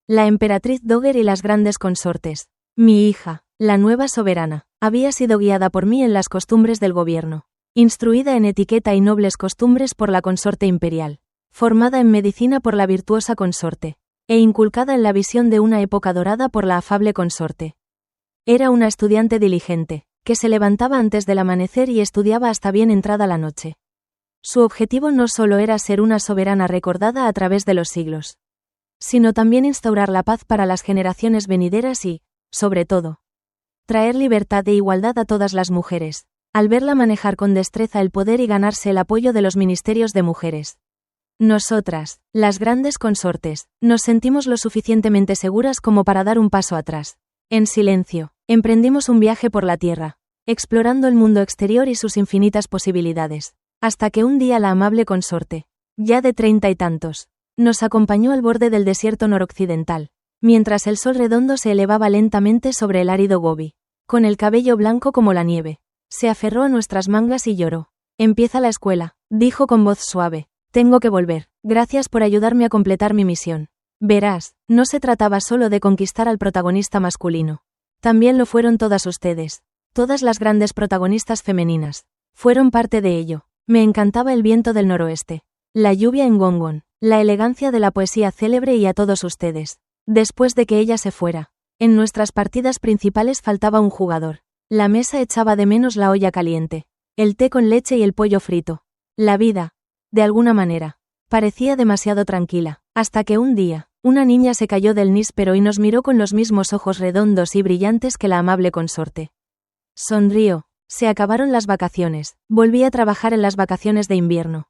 La emperatriz Dowager y las grandes consortes, mi hija, la nueva soberana, había sido guiada por mí en las costumbres del gobierno, instruida en etiqueta y nobles costumbres por la consorte imperial, formada en medicina por la virtuosa consorte, e inculcada en la visión de una época dorada por la afable consorte. Era una estudiante diligente, que se levantaba antes del amanecer y estudiaba hasta bien entrada la noche. Su objetivo no solo era ser una soberana recordada a través de los siglos, sino también instaurar la paz para las generaciones venideras y, sobre todo, traer libertad e igualdad a todas las mujeres, al verla manejar con destreza el poder y ganarse el apoyo de los ministerios de mujeres. Nosotras, las grandes consortes, nos sentimos lo suficientemente seguras como para dar un paso atrás. En silencio, emprendimos un viaje por la tierra, explorando el mundo exterior y sus infinitas posibilidades, hasta que un día la amable consorte, ya de 30 y tantos, nos acompañó al borde del desierto noroccidental, mientras el sol redondo se elevaba lentamente sobre el árido Gobi, con el cabello blanco como la nieve. Se aferró a nuestras mangas y lloró. Empieza la escuela, dijo con voz suave. Tengo que volver. Gracias por ayudarme a completar mi misión. Verás, no se trataba solo de conquistar al protagonista masculino. También lo fueron todas ustedes. Todas las grandes protagonistas femeninas. Fueron parte de ello. Me encantaba el viento del noroeste. La lluvia en Gongon. La elegancia de la poesía célebre y a todos ustedes. Después de que ella se fuera, en nuestras partidas principales faltaba un jugador. La mesa echaba de menos la olla caliente, el té con leche y el pollo frito. La vida, de alguna manera, parecía demasiado tranquila, hasta que un día, una niña se cayó del níspero y nos miró con los mismos ojos redondos y brillantes que la amable consorte. Sonrió. Se acabaron las vacaciones. Volví a trabajar en las vacaciones de invierno.